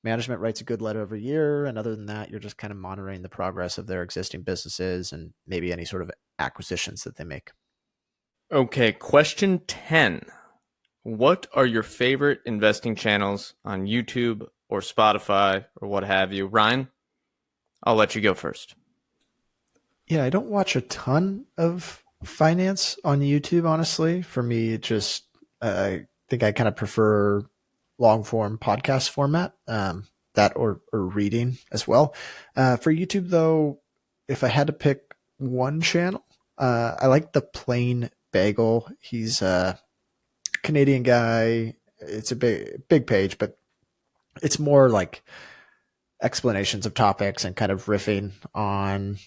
management writes a good letter every year. And other than that, you're just kind of monitoring the progress of their existing businesses and maybe any sort of acquisitions that they make. Okay, question 10. What are your favorite investing channels on YouTube or Spotify or what have you? Ryan, I'll let you go first. Yeah, I don't watch a ton of finance on YouTube, honestly. For me, it just, I think I kind of prefer long form podcast format, that or reading as well. For YouTube, though, if I had to pick one channel, I like the Plain Bagel. He's a Canadian guy. It's a big page, but it's more like explanations of topics and kind of riffing on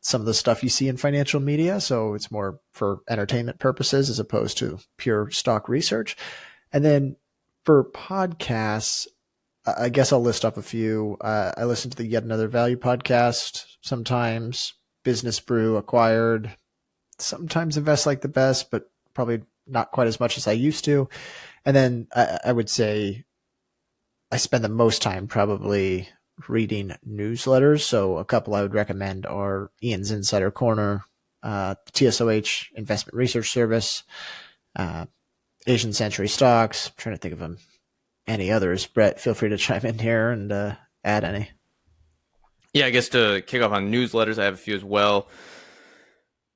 some of the stuff you see in financial media. So it's more for entertainment purposes as opposed to pure stock research. And then for podcasts, I guess I'll list up a few. I listen to the Yet Another Value podcast sometimes, Business Brew, Acquired, sometimes Invest Like the Best, but probably not quite as much as I used to. And then I would say I spend the most time probably reading newsletters. So a couple I would recommend are Ian's Insider Corner, TSOH Investment Research Service, Asian Century Stocks. I'm trying to think of any others. Brett, feel free to chime in here and add any. Yeah, I guess to kick off on newsletters, I have a few as well.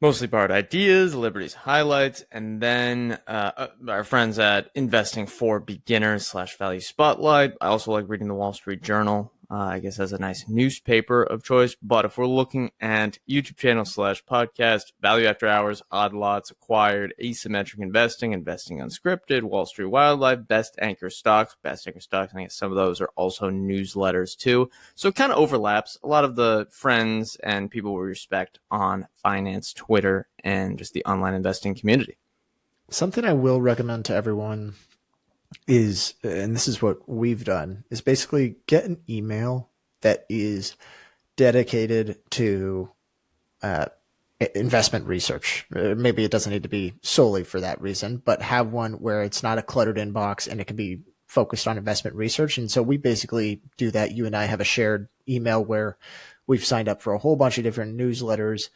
Mostly Borrowed Ideas, Liberty's Highlights, and then our friends at Investing for Beginners / Value Spotlight. I also like reading the Wall Street Journal. I guess as a nice newspaper of choice. But if we're looking at YouTube channel / podcast, Value After Hours, Odd Lots, Acquired, Asymmetric Investing, Investing Unscripted, Wall Street Wildlife, Best Anchor Stocks. I think some of those are also newsletters too. So it kind of overlaps a lot of the friends and people we respect on finance, Twitter, and just the online investing community. Something I will recommend to everyone is, and this is what we've done, is basically get an email that is dedicated to investment research. Maybe it doesn't need to be solely for that reason, but have one where it's not a cluttered inbox and it can be focused on investment research. And so we basically do that. You and I have a shared email where we've signed up for a whole bunch of different newsletters,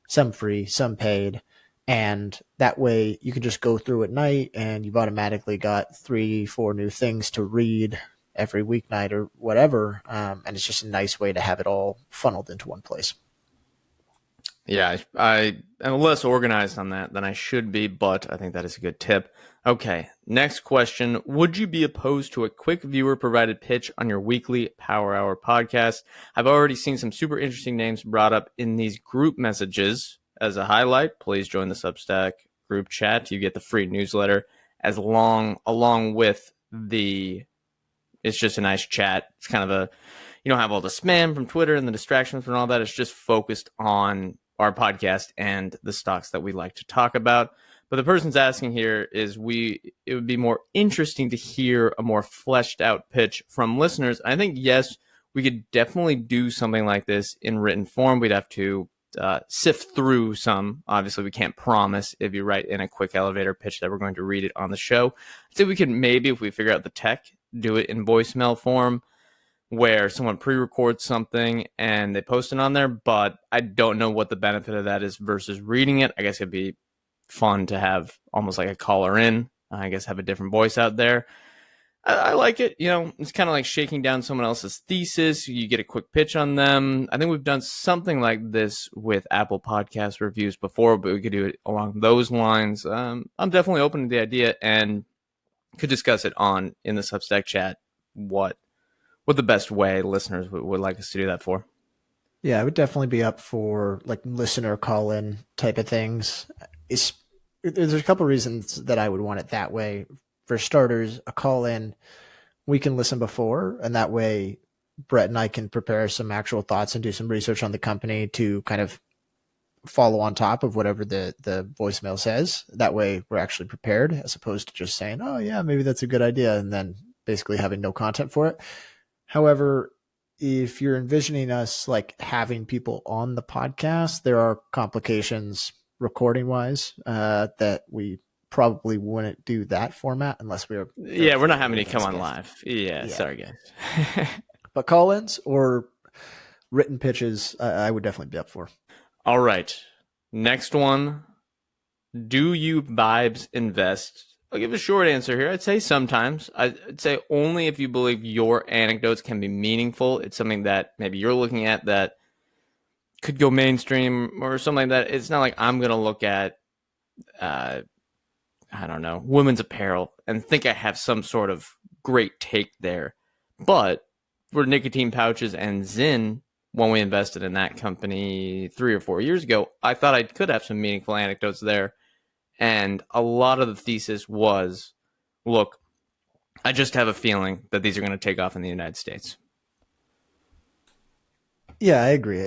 some free, some paid. And that way you can just go through at night and you've automatically got 3-4 new things to read every weeknight or whatever. And it's just a nice way to have it all funneled into one place. Yeah, I am less organized on that than I should be, but I think that is a good tip. Okay, next question. Would you be opposed to a quick viewer-provided pitch on your weekly Power Hour podcast? I've already seen some super interesting names brought up in these group messages. as a highlight, please join the Substack group chat. You get the free newsletter along with it's just a nice chat. It's kind of you don't have all the spam from Twitter and the distractions from all that. It's just focused on our podcast and the stocks that we like to talk about. But the person's asking here is it would be more interesting to hear a more fleshed out pitch from listeners. I think, yes, we could definitely do something like this in written form. We'd have to sift through some. Obviously, we can't promise if you write in a quick elevator pitch that we're going to read it on the show. I'd say we could maybe, if we figure out the tech, do it in voicemail form where someone pre-records something and they post it on there. But I don't know what the benefit of that is versus reading it. I guess it'd be fun to have almost like a caller in, I guess, have a different voice out there. I like it. It's kind of like shaking down someone else's thesis. You get a quick pitch on them. I think we've done something like this with Apple Podcast reviews before, but we could do it along those lines. I'm definitely open to the idea and could discuss it in the Substack chat what the best way listeners would like us to do that for. Yeah, I would definitely be up for like listener call-in type of things. There's a couple of reasons that I would want it that way. For starters, a call-in, we can listen before, and that way Brett and I can prepare some actual thoughts and do some research on the company to kind of follow on top of whatever the voicemail says. That way we're actually prepared, as opposed to just saying, oh yeah, maybe that's a good idea, and then basically having no content for it. However, if you're envisioning us like having people on the podcast, there are complications recording wise that we probably wouldn't do that format unless we were. Yeah, we're not having to come on live. Yeah, sorry guys. But call-ins or written pitches, I would definitely be up for. All right. Next one. Do you vibes invest? I'll give a short answer here. I'd say sometimes. I'd say only if you believe your anecdotes can be meaningful. It's something that maybe you're looking at that could go mainstream or something like that. It's not like I'm going to look at, I don't know, women's apparel and think I have some sort of great take there. But for nicotine pouches and Zyn, when we invested in that company 3 or 4 years ago, I thought I could have some meaningful anecdotes there. And a lot of the thesis was, look, I just have a feeling that these are going to take off in the United States. Yeah, I agree.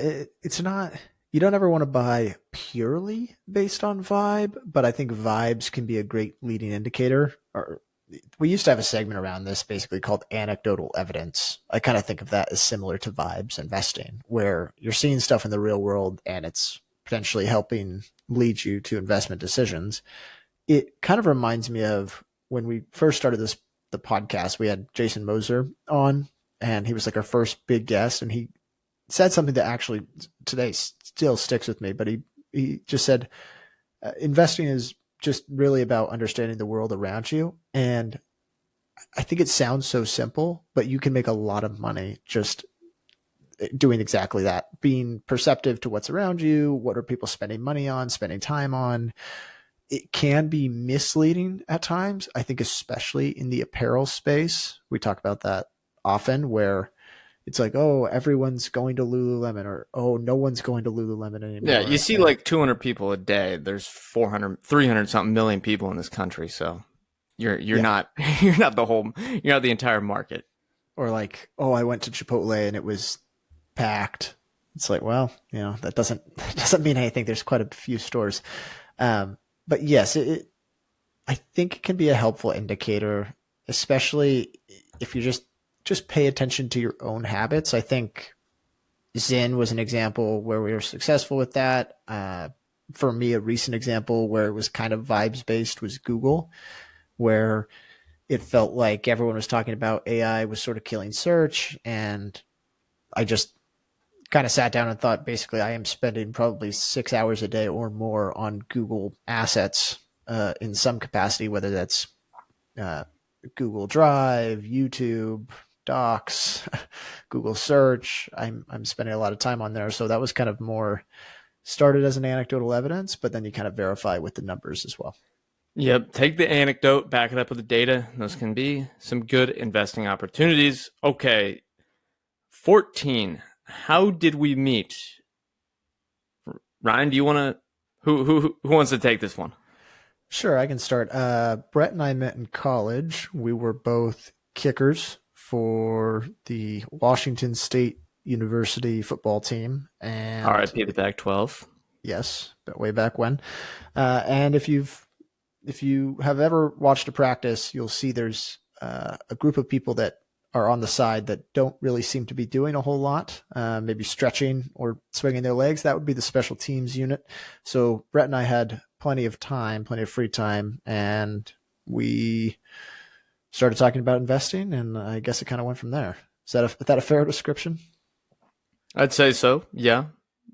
It's not, you don't ever want to buy purely based on vibe, but I think vibes can be a great leading indicator. We used to have a segment around this basically called anecdotal evidence. I kind of think of that as similar to vibes investing, where you're seeing stuff in the real world and it's potentially helping lead you to investment decisions. It kind of reminds me of when we first started the podcast, we had Jason Moser on, and he was like our first big guest, and he said something that actually today still sticks with me, but he just said, investing is just really about understanding the world around you. And I think it sounds so simple, but you can make a lot of money just doing exactly that, being perceptive to what's around you. What are people spending money on, spending time on? It can be misleading at times. I think, especially in the apparel space, we talk about that often, where it's like, oh, everyone's going to Lululemon, or, oh, no one's going to Lululemon anymore. Yeah, you see like 200 people a day. There's 300 something million people in this country. So you're not the entire market. Or like, oh, I went to Chipotle and it was packed. It's like, well, that doesn't mean anything. There's quite a few stores. But yes, I think it can be a helpful indicator, especially if you just pay attention to your own habits. I think Zyn was an example where we were successful with that. For me, a recent example where it was kind of vibes based was Google, where it felt like everyone was talking about AI was sort of killing search. And I just kind of sat down and thought, basically, I am spending probably 6 hours a day or more on Google assets in some capacity, whether that's Google Drive, YouTube, Docs, Google Search. I'm spending a lot of time on there. So that was kind of more started as an anecdotal evidence, but then you kind of verify with the numbers as well. Yep. Take the anecdote, back it up with the data. Those can be some good investing opportunities. Okay. 14. How did we meet? Ryan, do you want to Who wants to take this one? Sure, I can start. Brett and I met in college. We were both kickers for the Washington State University football team, and R.I.P. the Pac-12. yes, but way back when. And if you have ever watched a practice, you'll see there's a group of people that are on the side that don't really seem to be doing a whole lot, maybe stretching or swinging their legs. That would be the special teams unit. So Brett and I had plenty of time, plenty of free time, and we started talking about investing, and I guess it kind of went from there. Is that a fair description? I'd say so. Yeah.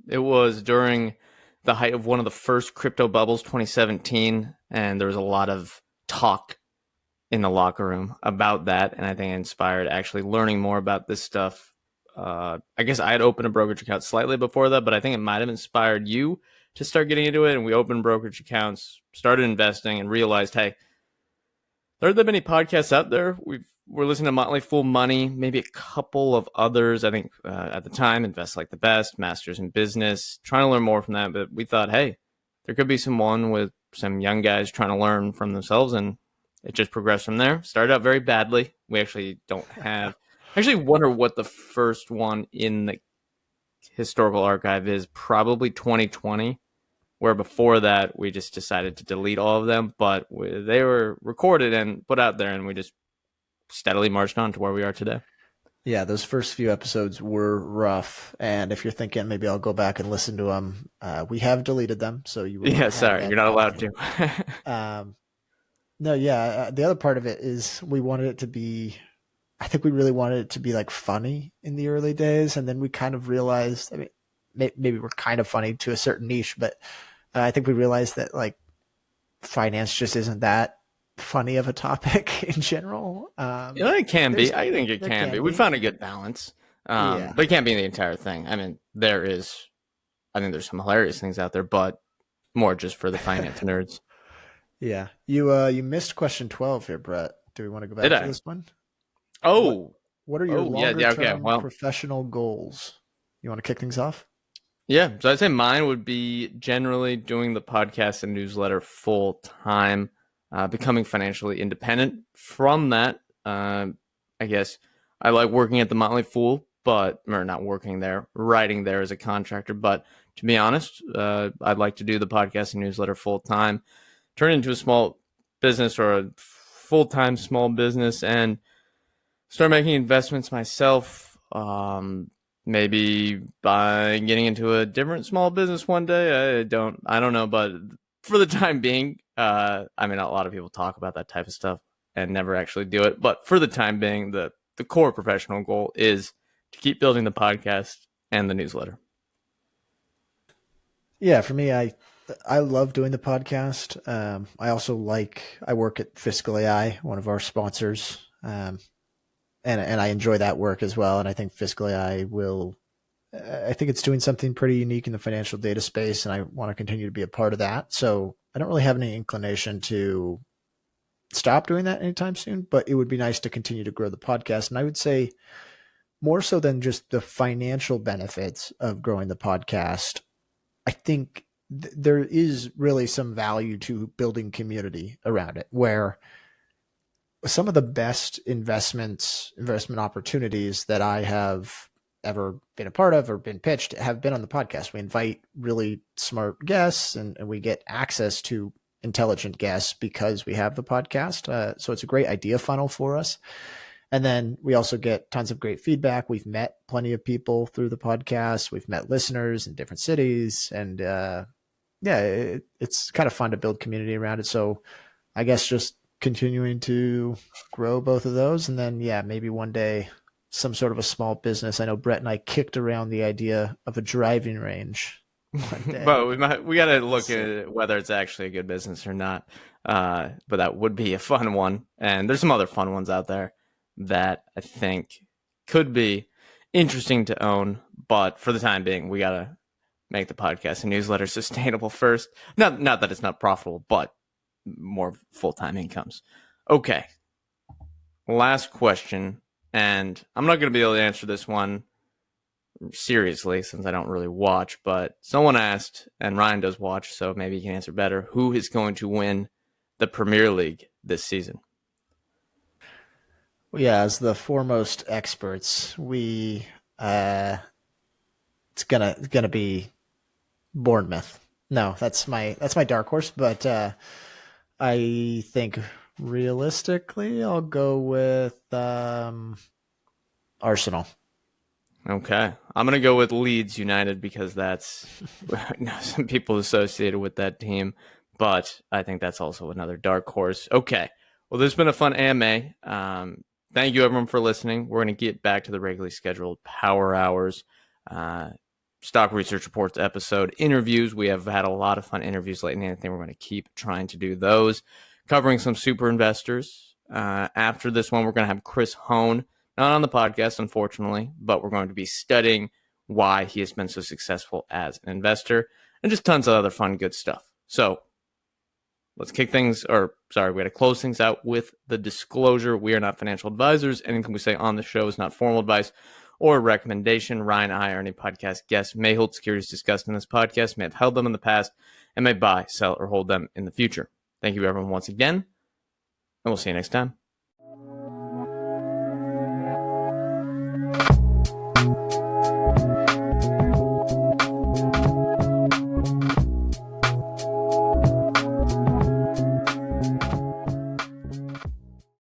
It was during the height of one of the first crypto bubbles, 2017, and there was a lot of talk in the locker room about that, and I think it inspired actually learning more about this stuff. I guess I had opened a brokerage account slightly before that, but I think it might have inspired you to start getting into it, and we opened brokerage accounts, started investing, and realized, hey, there aren't that many podcasts out there. We're listening to Motley Fool Money, maybe a couple of others. I think at the time, Invest Like the Best, Masters in Business, trying to learn more from that. But we thought, hey, there could be someone with some young guys trying to learn from themselves, and it just progressed from there. Started out very badly. We actually don't have. I actually wonder what the first one in the historical archive is. Probably 2020, where before that we just decided to delete all of them. But they were recorded and put out there, and we just steadily marched on to where we are today. Yeah, those first few episodes were rough, and if you're thinking maybe I'll go back and listen to them, we have deleted them, so you will. Yeah, sorry, you're not allowed to. No, yeah. The other part of it is we wanted it to be. I think we really wanted it to be like funny in the early days, and then we kind of realized. I mean, maybe we're kind of funny to a certain niche, but I think we realized that like finance just isn't that funny of a topic in general. It can be. I think it can be. We found a good balance, but it can't be the entire thing. I mean, I think there's some hilarious things out there, but more just for the finance nerds. Yeah, you missed question 12 here, Brett. Do we want to go back to this one? Oh, what are your longer-term professional goals? You want to kick things off? Yeah, so I'd say mine would be generally doing the podcast and newsletter full time, becoming financially independent. From that, I guess I like working at the Motley Fool, or not working there, writing there as a contractor. But to be honest, I'd like to do the podcast and newsletter full time, turn it into a small business or a full-time small business, and start making investments myself. Maybe by getting into a different small business one day. I don't know, but for the time being, I mean, a lot of people talk about that type of stuff and never actually do it. But for the time being, the core professional goal is to keep building the podcast and the newsletter. Yeah, for me, I love doing the podcast. I work at Fiscal.ai, one of our sponsors. And I enjoy that work as well. And I think Fiscal.ai I think it's doing something pretty unique in the financial data space, and I want to continue to be a part of that. So I don't really have any inclination to stop doing that anytime soon, but it would be nice to continue to grow the podcast. And I would say more so than just the financial benefits of growing the podcast, I think there is really some value to building community around it, where some of the best investment opportunities that I have ever been a part of or been pitched have been on the podcast. We invite really smart guests, and we get access to intelligent guests because we have the podcast. So it's a great idea funnel for us. And then we also get tons of great feedback. We've met plenty of people through the podcast. We've met listeners in different cities, and it's kind of fun to build community around it. So I guess just continuing to grow both of those, and then maybe one day some sort of a small business. I know Brett and I kicked around the idea of a driving range one day. But we got to look at whether it's actually a good business or not. But that would be a fun one, and there's some other fun ones out there that I think could be interesting to own. But for the time being, we got to make the podcast and newsletter sustainable first. Not that it's not profitable, but more full-time incomes. Okay. Last question, and I'm not going to be able to answer this one seriously, since I don't really watch, but someone asked, and Ryan does watch, so maybe he can answer better, who is going to win the Premier League this season? Well, yeah, as the foremost experts, we it's gonna be Bournemouth. No, that's my dark horse, but I think realistically, I'll go with Arsenal. Okay. I'm going to go with Leeds United because that's some people associated with that team, but I think that's also another dark horse. Okay. Well, this has been a fun AMA. Thank you, everyone, for listening. We're going to get back to the regularly scheduled Power Hours, Stock Research Reports episode, interviews. We have had a lot of fun interviews lately, and I think we're going to keep trying to do those, covering some super investors. After this one, we're going to have Chris Hone. Not on the podcast, unfortunately, but we're going to be studying why he has been so successful as an investor and just tons of other fun, good stuff. So let's we got to close things out with the disclosure. We are not financial advisors. Anything we say on the show is not formal advice or recommendation. Ryan, I, or any podcast guests may hold securities discussed in this podcast, may have held them in the past, and may buy, sell, or hold them in the future. Thank you, everyone, once again, and we'll see you next time.